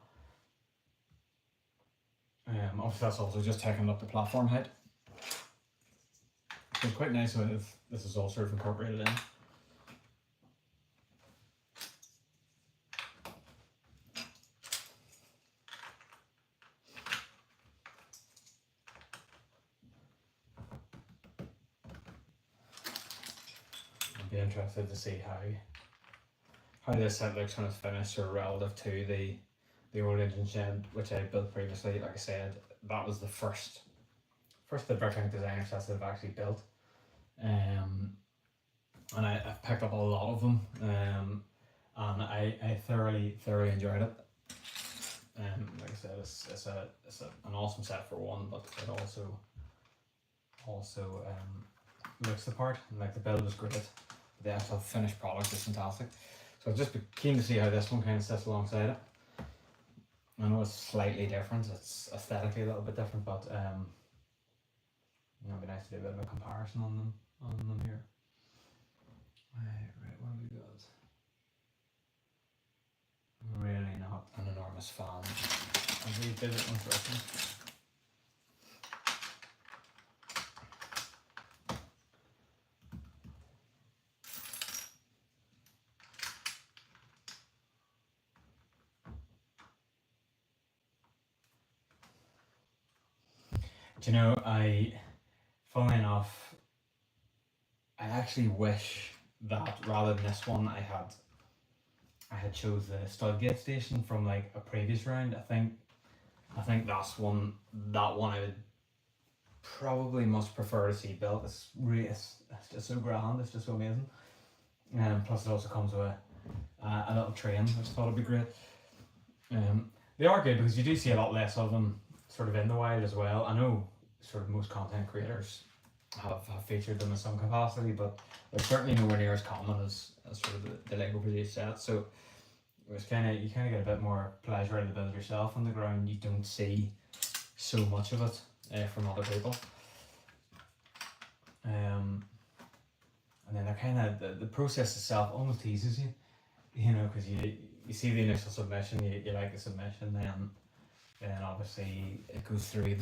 Obviously that's also just taking up the platform height. So it's quite nice if this is all sort of incorporated in. I'd be interested to see how this set looks when it's finished, or relative to the old engine shed which I built previously. Like I said, that was the first of the Bricklink designer sets that I've actually built. And I've picked up a lot of them, and I thoroughly enjoyed it. Like I said, it's an awesome set for one, but it also looks the part, and like the build was great. The actual finished product is fantastic. So I'll just be keen to see how this one kind of sits alongside it. I know it's slightly different, it's aesthetically a little bit different, but you know, it'd be nice to do a bit of a comparison on them here. Right, what have we got? I'm really not an enormous fan of these digital instructions. Do you know, funnily enough, I actually wish that rather than this one, I had chose the stud gate station from like a previous round. I think that's that one I would probably much prefer to see built. It's just so grand. It's just so amazing. Plus it also comes with a little train, which I thought would be great. They are good because you do see a lot less of them sort of in the wild as well. I know sort of most content creators have featured them in some capacity, but they're certainly nowhere near as common as sort of the Lego produced sets. So it's you kind of get a bit more pleasure out of the build yourself on the ground. You don't see so much of it from other people. And then they're kind of the process itself almost teases you, you know, because you see the initial submission, you like the submission, then obviously it goes through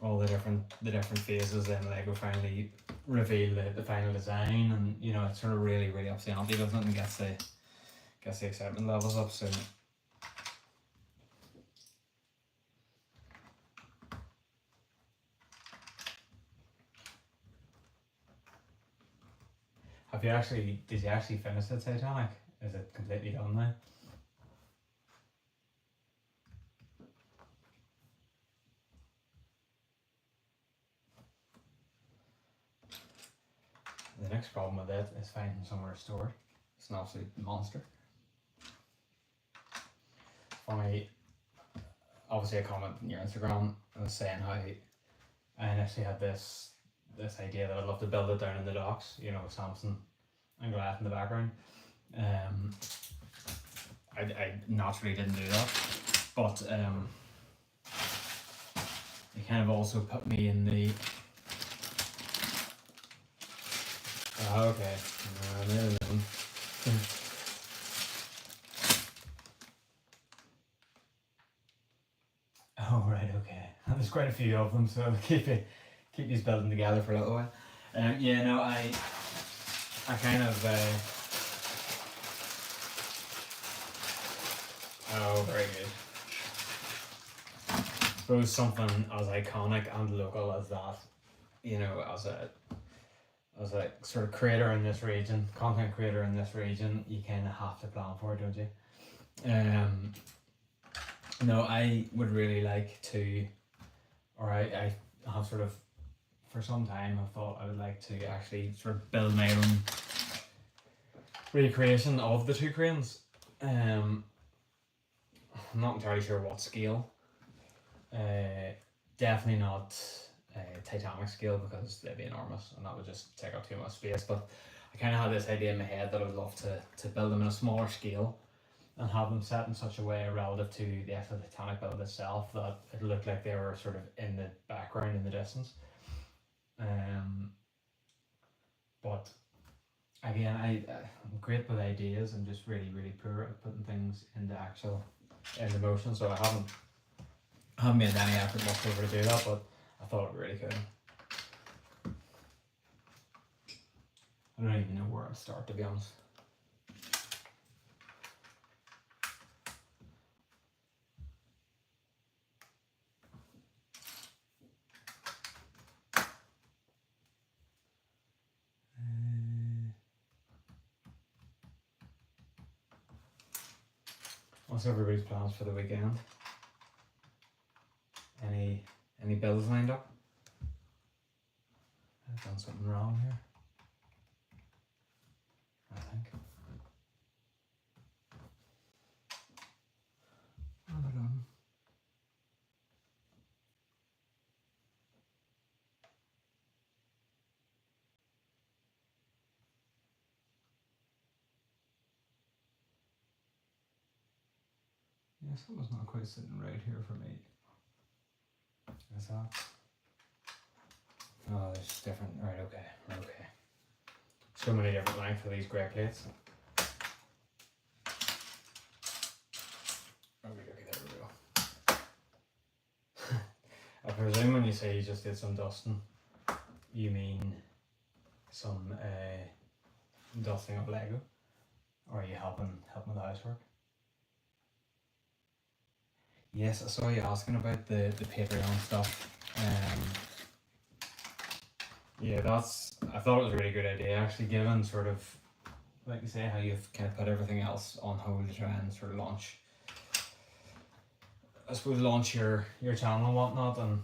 all the different phases, then Lego finally reveal the final design, and you know, it sort of really ups the ante, doesn't it, and gets the excitement levels up. So did you actually finish the Titanic? Is it completely done now? The next problem with it is finding somewhere to store it. It's an absolute monster. Funny, obviously a comment on your Instagram was saying how I initially had this idea that I'd love to build it down in the docks, you know, with Samson and Goliath in the background. I naturally didn't do that, but it kind of also put me in the okay. Oh right, okay. There's quite a few of them, so keep these building together for a little while. Yeah, no, I kind of oh, very good. I suppose something as iconic and local as that, you know, as a sort of creator in this region, content creator in this region, you kind of have to plan for it, don't you? No, I would really like to, or I have sort of, for some time, I've thought I would like to actually sort of build my own recreation of the two cranes. I'm not entirely sure what scale. Definitely not Titanic scale, because they'd be enormous and that would just take up too much space. But I kind of had this idea in my head that I would love to build them in a smaller scale and have them set in such a way relative to the actual Titanic build itself that it looked like they were sort of in the background in the distance. But again, I'm great with ideas. I'm just really poor at putting things into motion. So I haven't made any effort whatsoever to do that, but I thought it really could. I don't even know where to start, to be honest. What's everybody's plans for the weekend? Any bills lined up? I've done something wrong here, I think. What have I done? Yeah, something's not quite sitting right here for me. Is that? Oh, there's different. Right, okay. So many different lengths for these grey plates. Okay, there we go. I presume when you say you just did some dusting, you mean some dusting of Lego? Or are you helping with the housework? Yes, I saw you asking about the Patreon stuff. Yeah, I thought it was a really good idea, actually, given sort of, like you say, how you've kind of put everything else on hold to try and sort of launch your channel and whatnot, and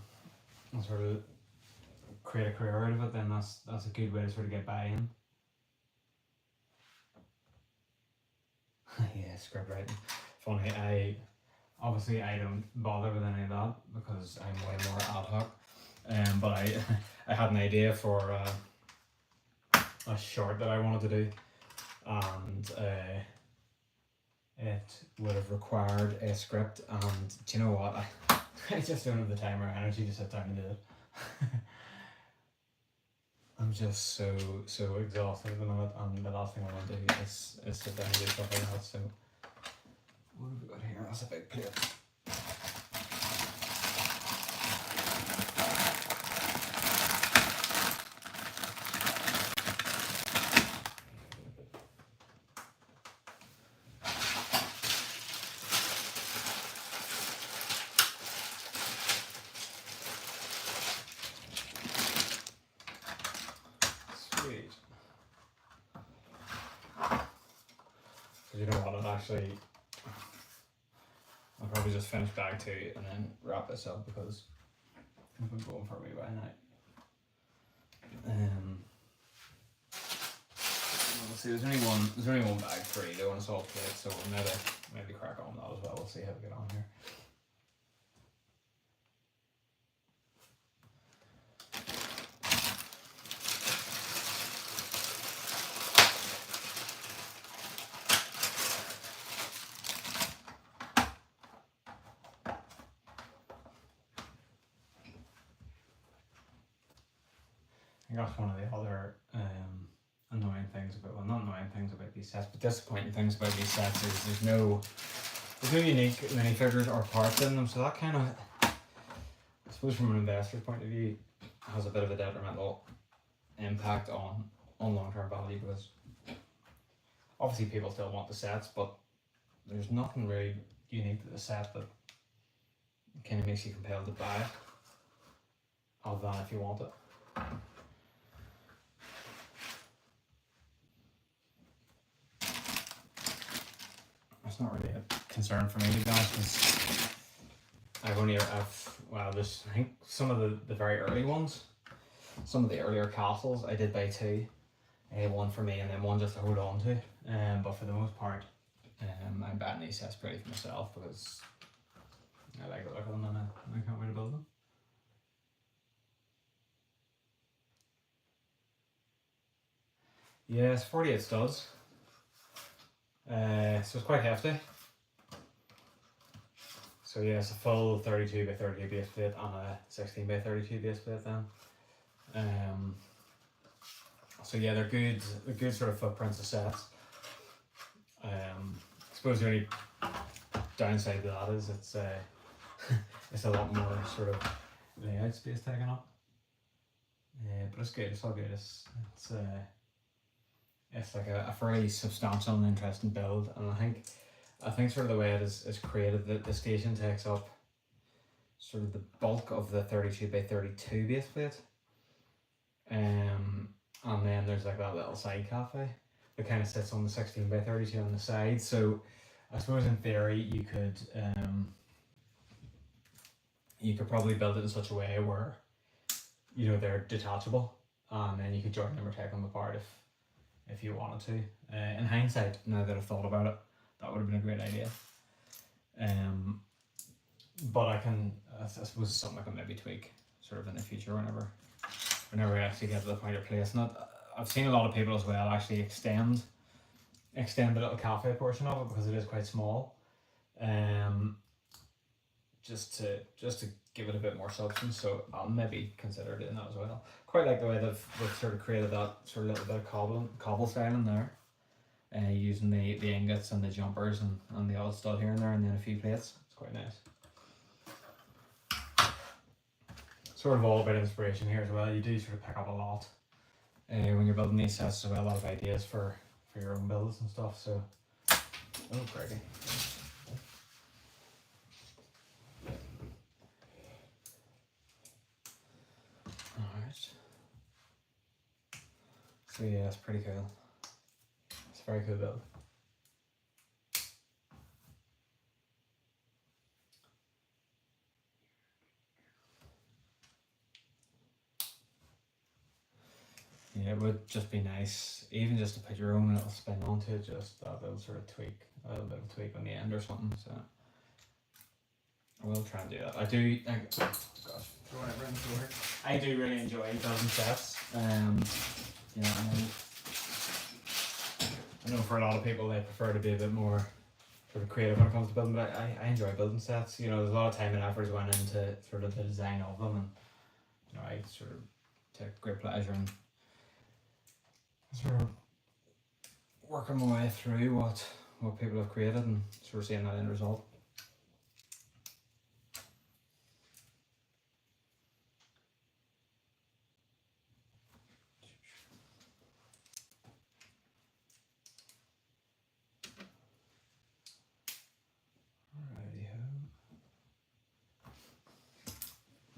sort of create a career out of it. Then that's a good way to sort of get buy-in. Yeah, script writing. Funny, I don't bother with any of that because I'm way more ad hoc. But I had an idea for a short that I wanted to do, and it would have required a script. And do you know what? I just don't have the time or energy to sit down and do it. I'm just so exhausted at the moment, and the last thing I want to do is sit down and do stuff like that. So what have we got here? That's a big plate. you know what, I'll probably just finish bag 2 and then wrap this up because I've been going for a wee while now. Let's see, there's only one bag 3 though, and it's all plate, so we'll maybe crack on that as well. We'll see how we get on here. I think that's one of the other annoying things about, well, not annoying things about these sets, but disappointing things about these sets is there's no unique minifigures or parts in them, so that kind of, I suppose from an investor's point of view, has a bit of a detrimental impact on long-term value, because obviously people still want the sets, but there's nothing really unique to the set that kind of makes you compelled to buy it, other than if you want it. It's not really a concern for me, to be honest, because there's, I think some of the very early ones, some of the earlier castles, I did buy 2. One for me and then one just to hold on to. But for the most part, I'm buying these sets pretty for myself because I like the look of them and I can't wait to build them. Yeah, it's 48 studs. So it's quite hefty. So yeah, it's a full 32 by 32 base plate and a 16 by 32 base plate then. So yeah, they're good sort of footprints of sets. I suppose the only downside to that is it's it's a lot more sort of layout space taken up. But it's good. It's all good. It's like a fairly substantial and interesting build, and I think sort of the way it is created, that the station takes up sort of the bulk of the 32 by 32 base plate, and then there's like that little side cafe that kind of sits on the 16 by 32 on the side. So I suppose in theory you could probably build it in such a way where, you know, they're detachable, and then you could join them or take them apart if you wanted to. In hindsight, now that I've thought about it, that would have been a great idea. But I suppose it's something I can maybe tweak sort of in the future whenever I actually get to the point of placing it. I've seen a lot of people as well actually extend the little cafe portion of it because it is quite small. Just to give it a bit more substance, so I'll maybe consider doing that as well. Quite like the way they've sort of created that sort of little bit of cobble style in there, using the ingots and the jumpers and the odd stud here and there, and then a few plates. It's quite nice. Sort of all about inspiration here as well. You do sort of pick up a lot when you're building these sets as well, a lot of ideas for your own builds and stuff. So, oh crikey. So yeah, it's pretty cool. It's a very cool build. Yeah, it would just be nice, even just to put your own little spin onto it, just that little sort of tweak, a little bit of tweak on the end or something. So I will try and do that. Gosh, throwing everything through here. I do really enjoy building sets. You know, I know for a lot of people they prefer to be a bit more sort of creative when it comes to building, but I enjoy building sets. You know, there's a lot of time and effort went into sort of the design of them, and you know, I sort of take great pleasure in sort of working my way through what people have created and sort of seeing that end result.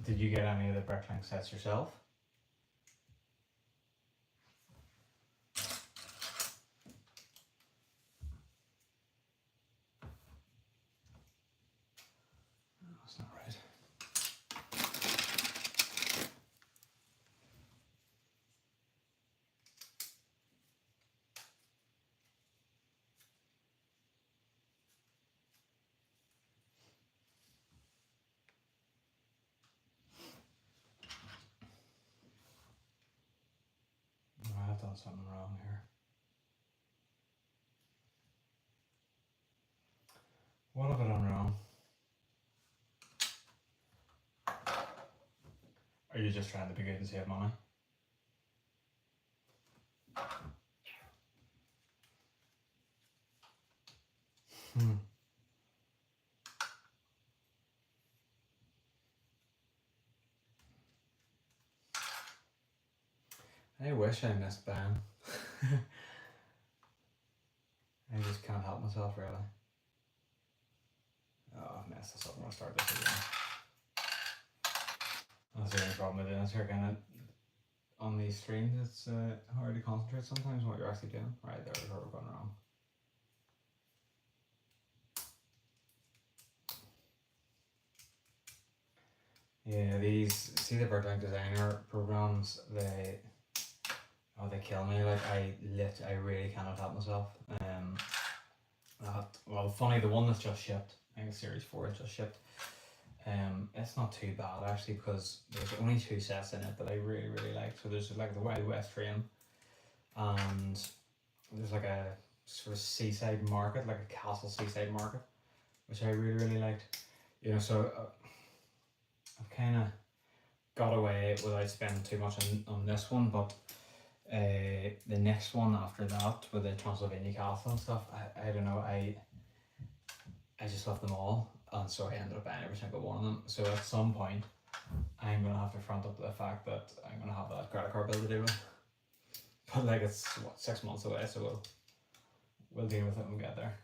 Did you get any of the Bricklink sets yourself? That's not right. I've done something wrong here. What have I done wrong? Are you just trying to be good and save money? I wish I missed Ben. I just can't help myself, really. Oh, I've messed this up. I'm gonna start this again. That's the only problem with doing this here, kind of on these streams. It's hard to concentrate sometimes on what you're actually doing. Right, there's where we're going wrong. Yeah, these see the Birdlink Designer programs. They kill me. Like I really cannot help myself. Well, funny, the one that's just shipped, I think Series 4 is just shipped. It's not too bad actually, because there's only 2 sets in it that I really like. So there's like the Wild West frame, and there's like a sort of seaside market, like a castle seaside market, which I really liked. You know, so I've kind of got away without spending too much on this one, but the next one after that with the Transylvania Castle and stuff, I don't know, I just love them all, and so I ended up buying every single one of them. So at some point I'm gonna have to front up the fact that I'm gonna have that credit card bill to deal with, but like it's what, 6 months away, so we'll deal with it when we get there.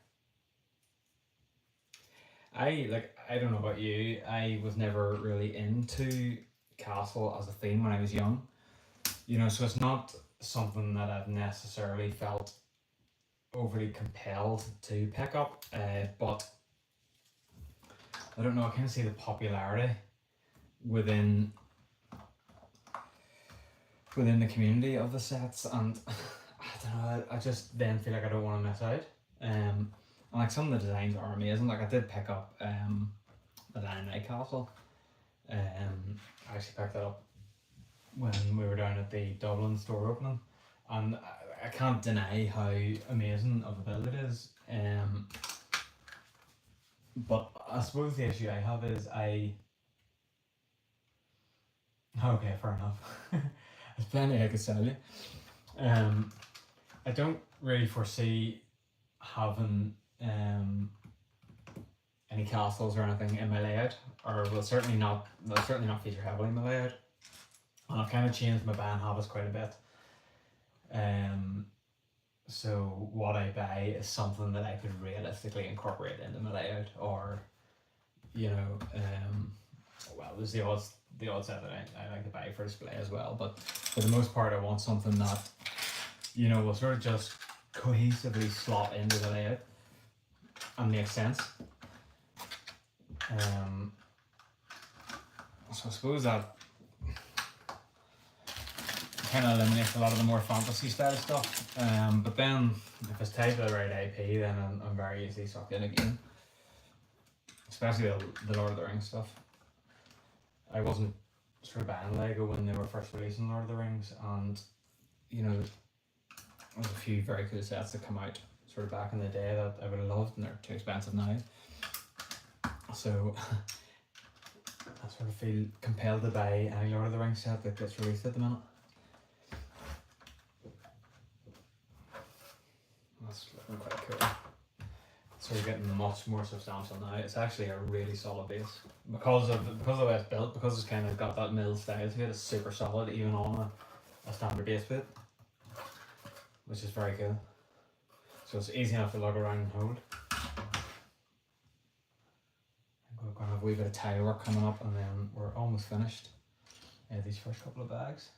I don't know about you, I was never really into castle as a theme when I was young, you know, so it's not something that I've necessarily felt overly compelled to pick up, but I don't know, I kind of see the popularity within the community of the sets, and I don't know, I just then feel like I don't want to miss out. And like some of the designs are amazing. Like I did pick up the Lion Knight Castle. I actually picked that up when we were down at the Dublin store opening, and I can't deny how amazing of a build it is. But I suppose the issue I have is okay, fair enough. There's plenty I could sell you. I don't really foresee having any castles or anything in my layout, or will certainly not feature heavily in my layout. And I've kind of changed my buying habits quite a bit. So what I buy is something that I could realistically incorporate into my layout, or you know, well, there's the odd set that I like to buy for display as well, but for the most part I want something that, you know, will sort of just cohesively slot into the layout and make sense. So I suppose that kind of eliminates a lot of the more fantasy style stuff, but then if it's tied to the right IP, then I'm very easily sucked in again, especially the Lord of the Rings stuff. I wasn't sort of buying Lego when they were first releasing Lord of the Rings, and you know, there's a few very cool sets that come out sort of back in the day that I would have loved, and they're too expensive now. So I sort of feel compelled to buy any Lord of the Rings set that gets released at the minute. That's looking quite cool. So we're getting much more substantial now. It's actually a really solid base because of the way it's built, because it's kind of got that mill style to it. It's super solid even on a standard base bit, which is very cool. So it's easy enough to lug around and hold. We're going to have a wee bit of tile work coming up, and then we're almost finished these first couple of bags.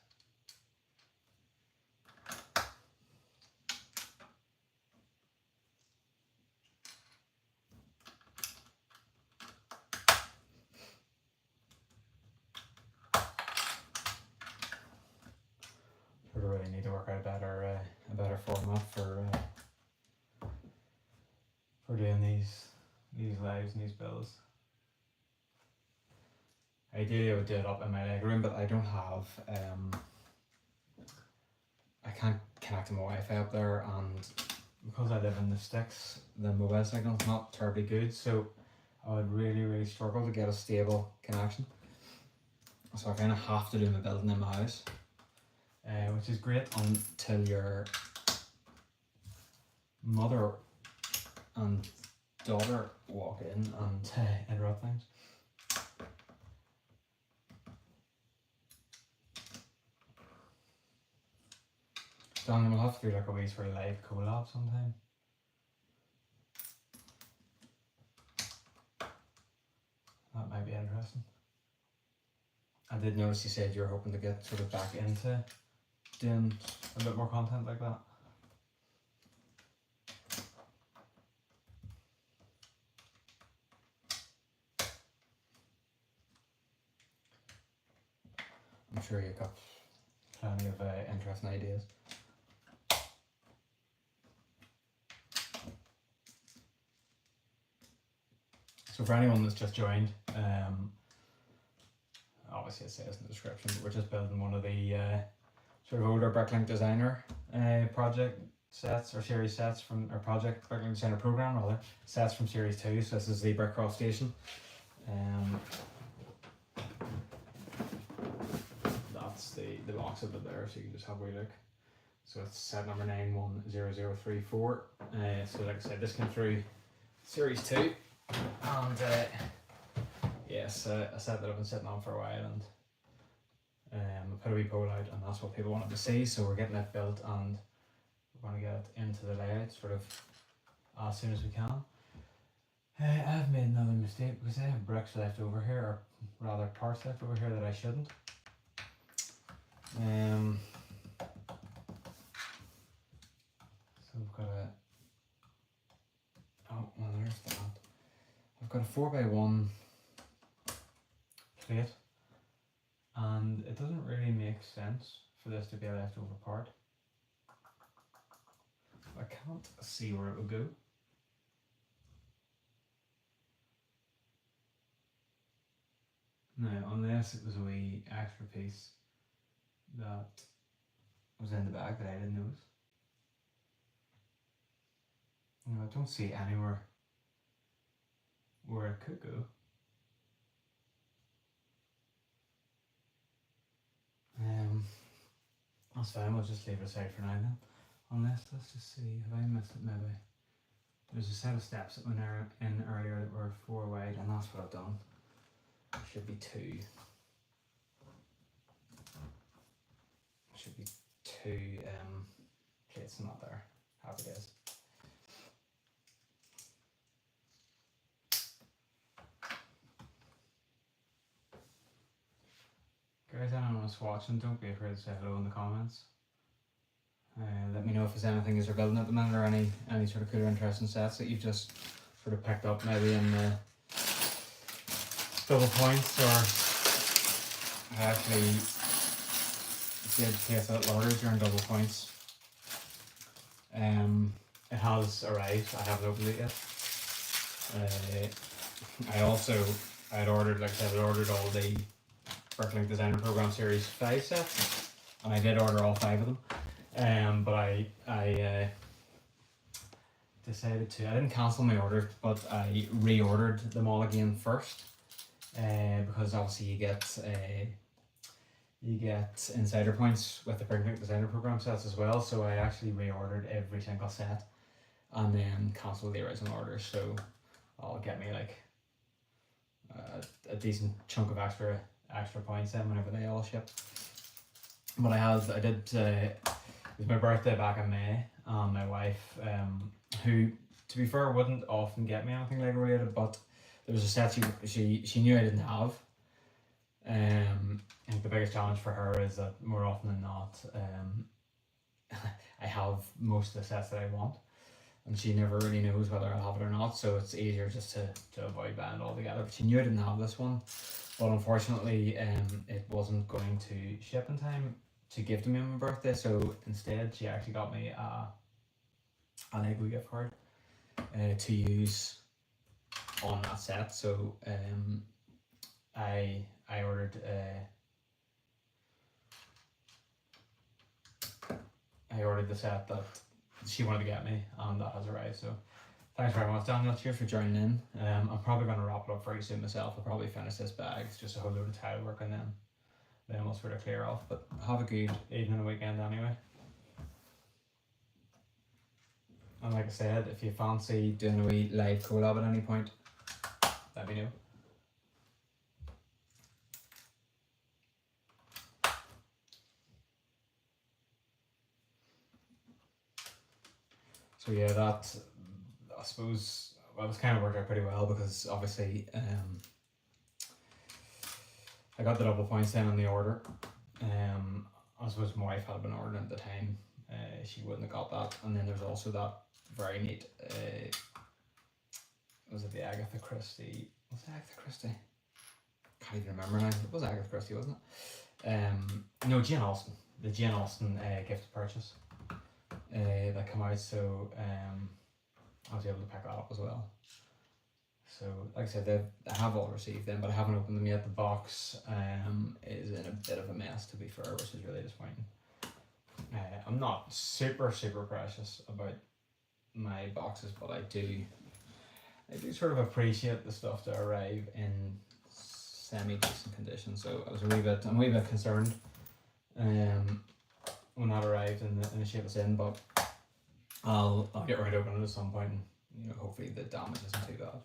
format for doing these lives and these builds. Ideally I would do it up in my leg room, but I don't have I can't connect to my Wi-Fi up there, and because I live in the sticks, the mobile signal's not terribly good, so I would really struggle to get a stable connection. So I kind of have to do my building in my house, which is great until your mother and daughter walk in and interrupt things. Dan, we'll have to do like a wee sort of live collab sometime. That might be interesting. I did notice you said you were hoping to get sort of back into doing a bit more content like that. I'm sure you've got plenty of interesting ideas. So for anyone that's just joined, obviously it says in the description, but we're just building one of the sort of older Bricklink Designer project sets or series sets from our project Bricklink Designer program, rather sets from series 2. So this is the Brickcraft Station. That's the box of it there, so you can just have a wee look. So it's set number 910034. So like I said, this came through series 2. And yes, a set that I've been sitting on for a while, and I put a wee poll out, and that's what people wanted to see, so we're getting it built and we're going to get it into the layout sort of as soon as we can. I've made another mistake because I have bricks left over here, or rather parts left over here that I shouldn't. So we've got oh well, there's that. I've got a 4x1 plate, and it doesn't really make sense for this to be a leftover part. I can't see where it would go. Now, unless it was a wee extra piece that was in the bag that I didn't notice. No, I don't see anywhere where it could go. That's fine, we'll just leave it aside for now then. Unless, let's just see, have I missed it maybe? There's a set of steps that went in earlier that were 4 wide, and that's what I've done. It should be 2. It should be 2 plates, not there. Happy days. Guys, anyone else watching, don't be afraid to say hello in the comments. Let me know if there's anything you're building at the minute, or any sort of cool or interesting sets that you've just sort of picked up maybe in double points, or I actually did place that lorry during double points. It has arrived, I haven't opened it yet. I had ordered, like I said, I ordered all the Bricklink Designer Program Series 5 sets, and I did order all 5 of them. But I decided to, I didn't cancel my order, but I reordered them all again first, because obviously you get insider points with the Bricklink Designer Program sets as well. So I actually reordered every single set and then cancelled the original order, so I'll get me like a decent chunk of extra points then whenever they all ship. But I did it was my birthday back in May, and my wife, who to be fair wouldn't often get me anything Lego related, but there was a set she knew I didn't have. I think the biggest challenge for her is that more often than not, I have most of the sets that I want, and she never really knows whether I'll have it or not, so it's easier just to avoid buying it altogether. But she knew I didn't have this one, but unfortunately it wasn't going to ship in time to give to me on my birthday, so instead she actually got me a a Lego gift card to use on that set. So I ordered the set that she wanted to get me, and that has arrived. So thanks very much, Daniel. Cheers for joining in. I'm probably going to wrap it up very soon myself. I'll probably finish this bag. It's just a whole load of tile work, and then we'll sort of clear off. But have a good evening and weekend anyway. And like I said, if you fancy doing a wee live collab at any point, let me know. So yeah, that, I suppose, well, it's kind of worked out pretty well, because obviously I got the double points then on the order. I suppose my wife had been ordering at the time, she wouldn't have got that. And then there's also that very neat, was it the Agatha Christie? Was it Agatha Christie? Can't even remember now. It was Agatha Christie, wasn't it? No, Jane Austen. The Jane Austen gift purchase that came out. So I was able to pick that up as well. So like I said, I have all received them, but I haven't opened them yet. The box is in a bit of a mess, to be fair, which is really disappointing. I'm not super precious about my boxes, but I do sort of appreciate the stuff to arrive in semi-decent condition. So I'm a wee bit concerned when that arrived in the shape it's in, but I'll get right open it at some point, and hopefully the damage isn't too bad.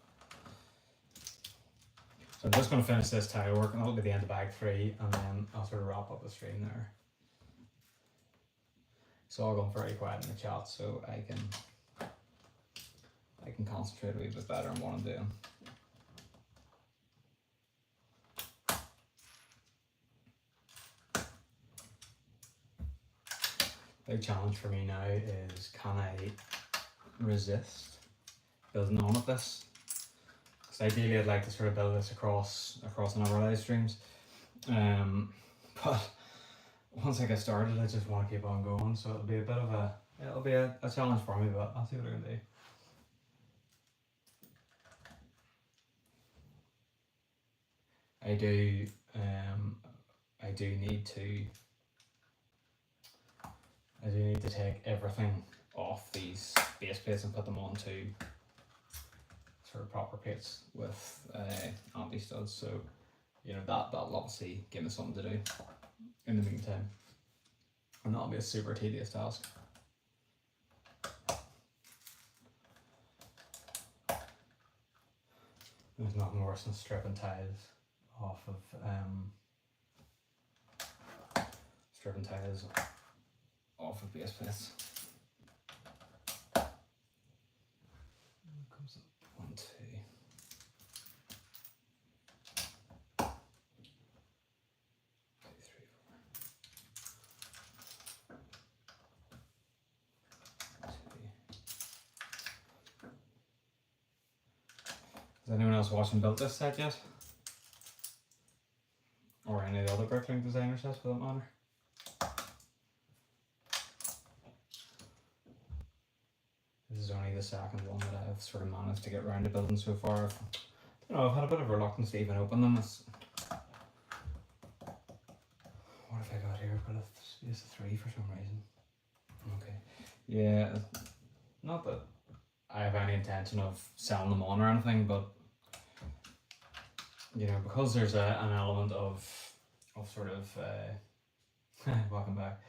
So I'm just going to finish this tile work, and that'll be the end of bag 3, and then I'll sort of wrap up the stream there. It's all gone very quiet in the chat, so I can concentrate a wee bit better on what I'm doing. Big challenge for me now is, can I resist building on with this? Because ideally I'd like to sort of build this across a number of live streams, but once I get started, I just want to keep on going. So it'll be a challenge for me, but I'll see what I can do. I do need to take everything off these base plates and put them onto sort of proper plates with anti-studs. So that'll obviously give me something to do in the meantime, and that'll be a super tedious task. There's nothing worse than stripping tiles off of base plates. Comes up 1, 2. 2, 3, 4. 2. Has anyone else watching built this set yet? Or any of the other Bricklink designer sets for that matter? This is only the second one that I've sort of managed to get around to building so far. I've had a bit of reluctance to even open them. What have I got here? I've got a space of 3 for some reason. Okay. Yeah, not that I have any intention of selling them on or anything, but because there's an element of sort of welcome back.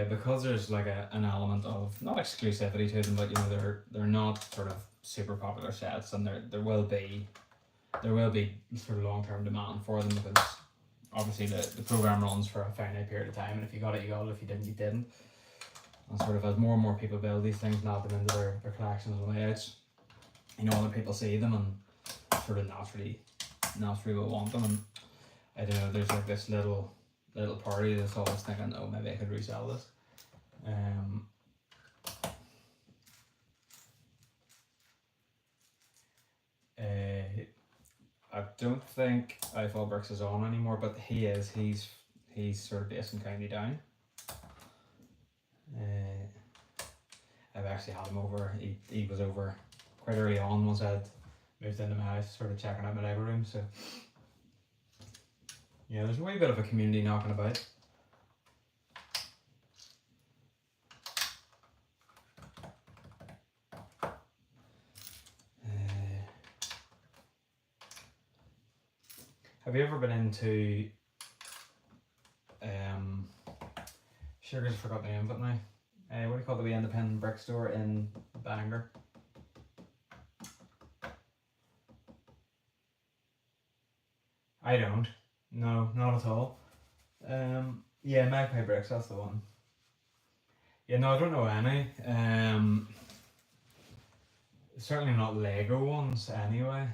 Because there's like an element of not exclusivity to them, but they're not sort of super popular sets, and there will be sort of long-term demand for them, because obviously the program runs for a finite period of time, and if you got it, you got it. If you didn't, you didn't. And sort of as more and more people build these things and add them into their collections and layouts, other people see them and sort of naturally will want them. And I don't know, there's like this little party that's always thinking, oh, maybe I could resell this. I don't think iFall Bricks is on anymore, but he is. He's sort of based in County Down. I've actually had him over. He was over quite early on once I'd moved into my house, sort of checking out my Lego room. So yeah, there's a wee bit of a community knocking about. Have you ever been into Sugar's forgot the name of it now. What do you call the wee independent brick store in Bangor? I don't. No, not at all. Yeah, Magpie Bricks, that's the one. Yeah, no, I don't know any. Certainly not Lego ones anyway.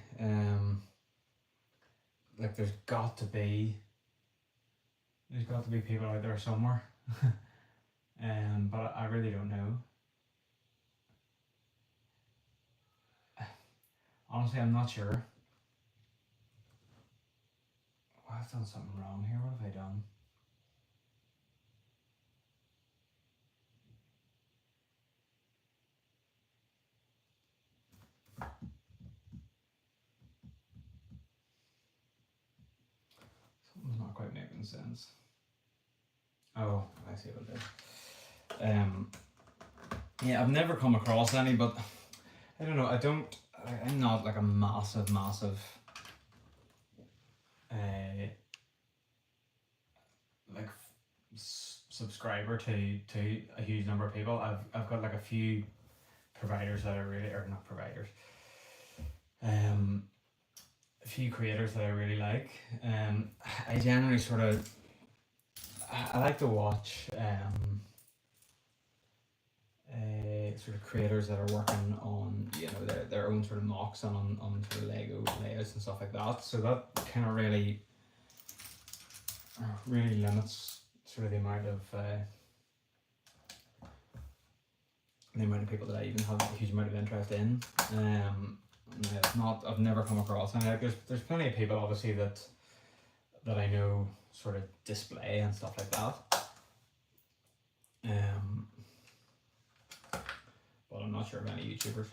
Like there's got to be people out there somewhere. But I really don't know. Honestly, I'm not sure. Oh, I've done something wrong here. What have I done? Something's not quite making sense. Oh, I see what it is. Yeah, I've never come across any, but I don't know. I'm not like a massive like subscriber to a huge number of people. I've got like a few providers that are really, or not providers, a few creators that I really like. I generally sort of I like to watch sort of creators that are working on, you know, their own sort of mocks and on sort of Lego layouts and stuff like that. So that kind of really limits sort of the amount of people that I even have a huge amount of interest in. I've never come across any. Like there's plenty of people obviously that I know sort of display and stuff like that. But I'm not sure of any YouTubers.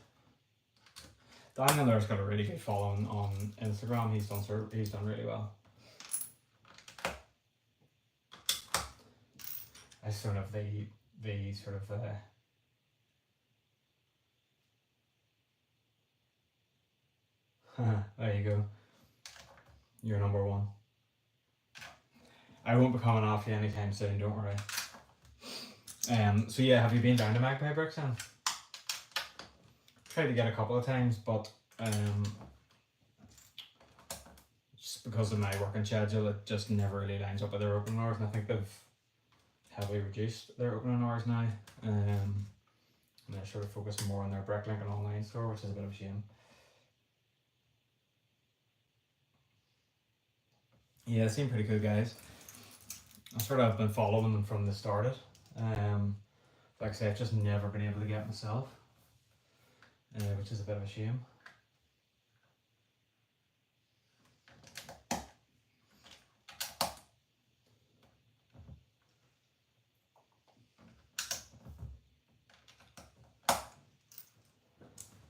Daniel there's got a really good following on Instagram. He's done really well. I sort of the sort of there you go. You're number one. I won't be coming after you anytime soon, don't worry. So yeah, have you been down to Magpie Bricks then? Tried to get a couple of times, but just because of my working schedule, it just never really lines up with their opening hours, and I think they've heavily reduced their opening hours now. And they're sort of focusing more on their Bricklink and online store, which is a bit of a shame. Yeah, they seem pretty cool guys. I sort of have been following them from the start. Like I say, I've just never been able to get myself, which is a bit of a shame.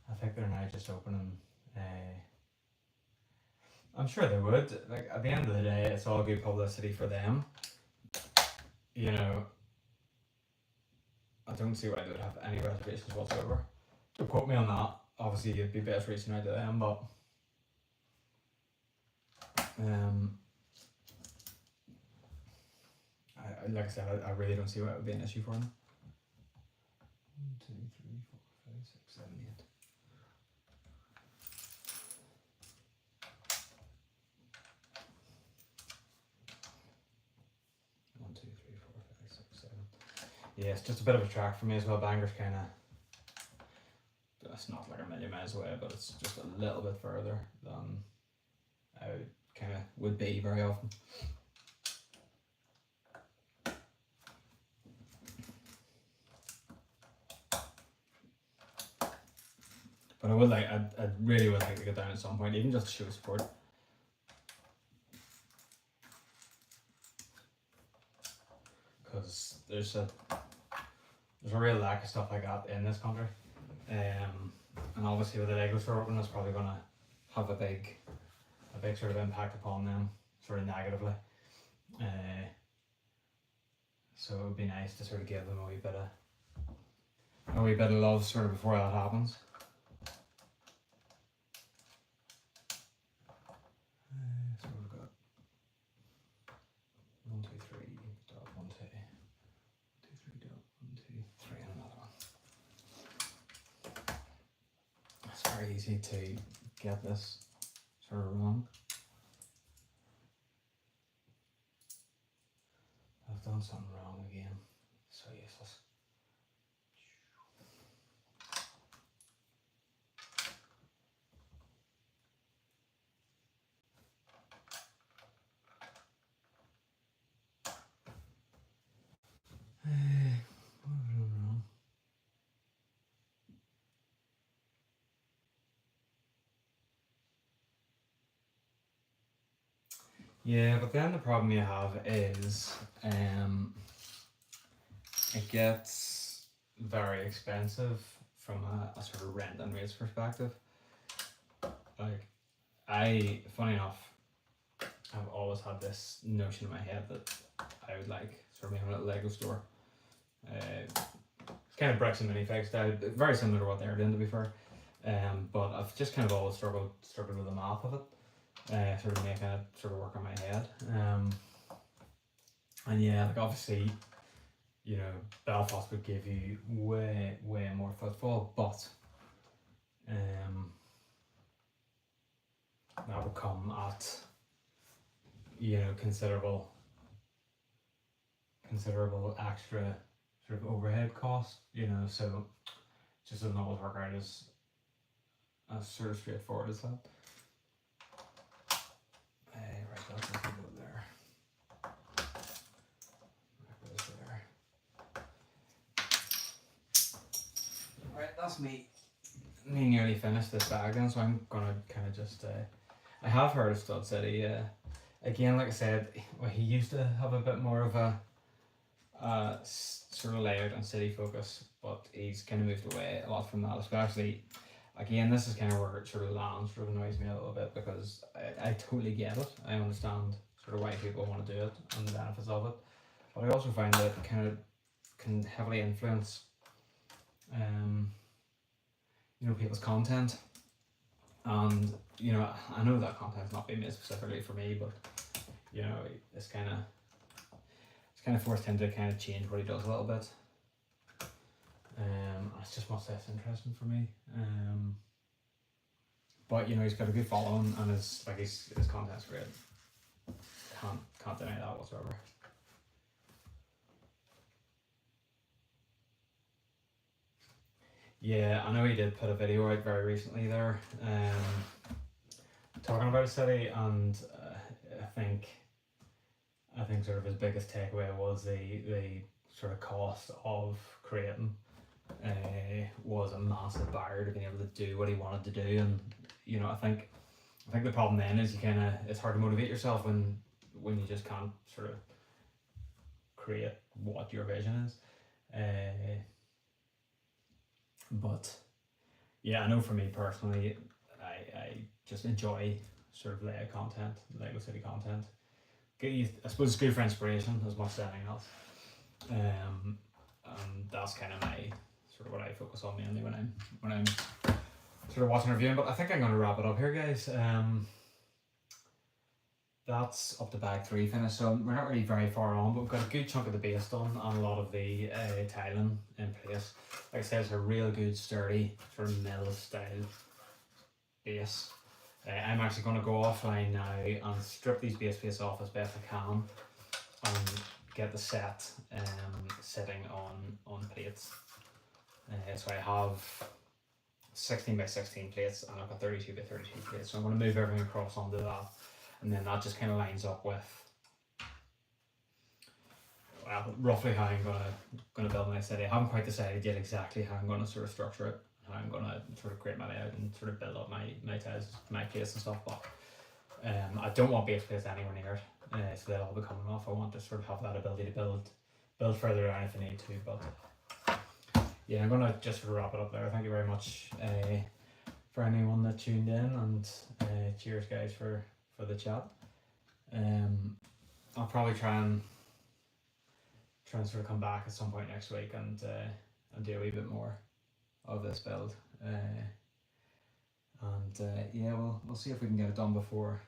I think they're now just opening. I'm sure they would. Like at the end of the day, it's all good publicity for them. You know, I don't see why they would have any reservations whatsoever. Don't quote me on that. Obviously, you'd be best reaching out to them, but like I said, I really don't see why it would be an issue for them. 1, 2, 3, 4, 5, 6, 7, 8. Yeah, it's just a bit of a track for me as well. Bangor's kind of, it's not like a million miles away, but it's just a little bit further than I kind of would be very often. But I really would like to get down at some point, even just to show support. Because there's there's a real lack of stuff like that in this country. And obviously with the Lego store open, it's probably gonna have a big sort of impact upon them, sort of negatively. So it would be nice to sort of give them a wee bit of love sort of before that happens. So we've got 1, 2, 3, dot 1, 2, 2, 3, dot 1, 2, 3, and another one. It's very easy to get this sort of wrong. I've done something wrong again. So useless. What have I done wrong? Yeah, but then the problem you have is it gets very expensive from a sort of rent and rates perspective. Like, funny enough, I've always had this notion in my head that I would like sort of my own little Lego store. It's kind of bricks and minifigs style, very similar to what they're doing, to be fair. But I've just kind of always struggled with the math of it, sort of making it sort of work in my head. And yeah, like obviously, you know, Belfast would give you way more footfall, but that would come at, you know, considerable extra sort of overhead cost, you know, so it just doesn't always work out as sort of straightforward as that. Right, that's going to go there. That goes there. Right, that's me nearly finished this bag then, so I'm gonna kind of just I have heard of Stud City. Again, like I said, well, he used to have a bit more of a sort of layout and city focus, but he's kind of moved away a lot from that. Especially, again, this is kind of where it sort of lands, sort of annoys me a little bit, because I totally get it. I understand sort of why people want to do it and the benefits of it, but I also find that it kind of can heavily influence you know, people's content. And you know, I know that content's not being made specifically for me, but you know, it's kind of forced him to kind of change what he does a little bit. It's just much less interesting for me. But you know, he's got a good following, and his content's great. Can't deny that whatsoever. Yeah, I know he did put a video out very recently there, talking about a city, and I think sort of his biggest takeaway was the sort of cost of creating was a massive barrier to being able to do what he wanted to do. And you know, I think the problem then is it's hard to motivate yourself when you just can't sort of create what your vision is. But yeah, I know for me personally, I just enjoy sort of Lego City content. I suppose it's good for inspiration as much as anything else. And that's kind of my sort of what I focus on mainly when I'm sort of watching reviewing. But I think I'm going to wrap it up here, guys. That's up to bag 3 finish, so we're not really very far on, but we've got a good chunk of the base done and a lot of the tiling in place. Like I said, it's a real good sturdy sort of mill style base. I'm actually going to go offline now and strip these base plates off as best I can and get the set sitting on plates. So I have 16 by 16 plates and I've got 32 by 32 plates, so I'm going to move everything across onto that. And then that just kind of lines up with, well, roughly how I'm gonna build my city. I haven't quite decided yet exactly how I'm gonna sort of structure it, how I'm gonna sort of create my layout and sort of build up my tiles, my place and stuff. But I don't want base plates anywhere near it, so they'll all be coming off. I want to sort of have that ability to build further around if I need to. But yeah, I'm gonna just wrap it up there. Thank you very much for anyone that tuned in, and cheers, guys, for the chat. I'll probably try and sort of come back at some point next week and do a wee bit more of this build. Yeah, we'll see if we can get it done before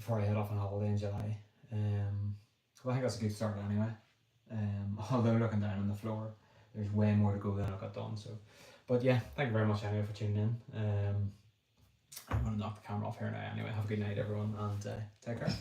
I head off on holiday in July. Well, I think that's a good start anyway. Although looking down on the floor, there's way more to go than I've got done. So, but yeah, thank you very much anyway for tuning in. I'm gonna knock the camera off here now anyway. Have a good night, everyone, and take care.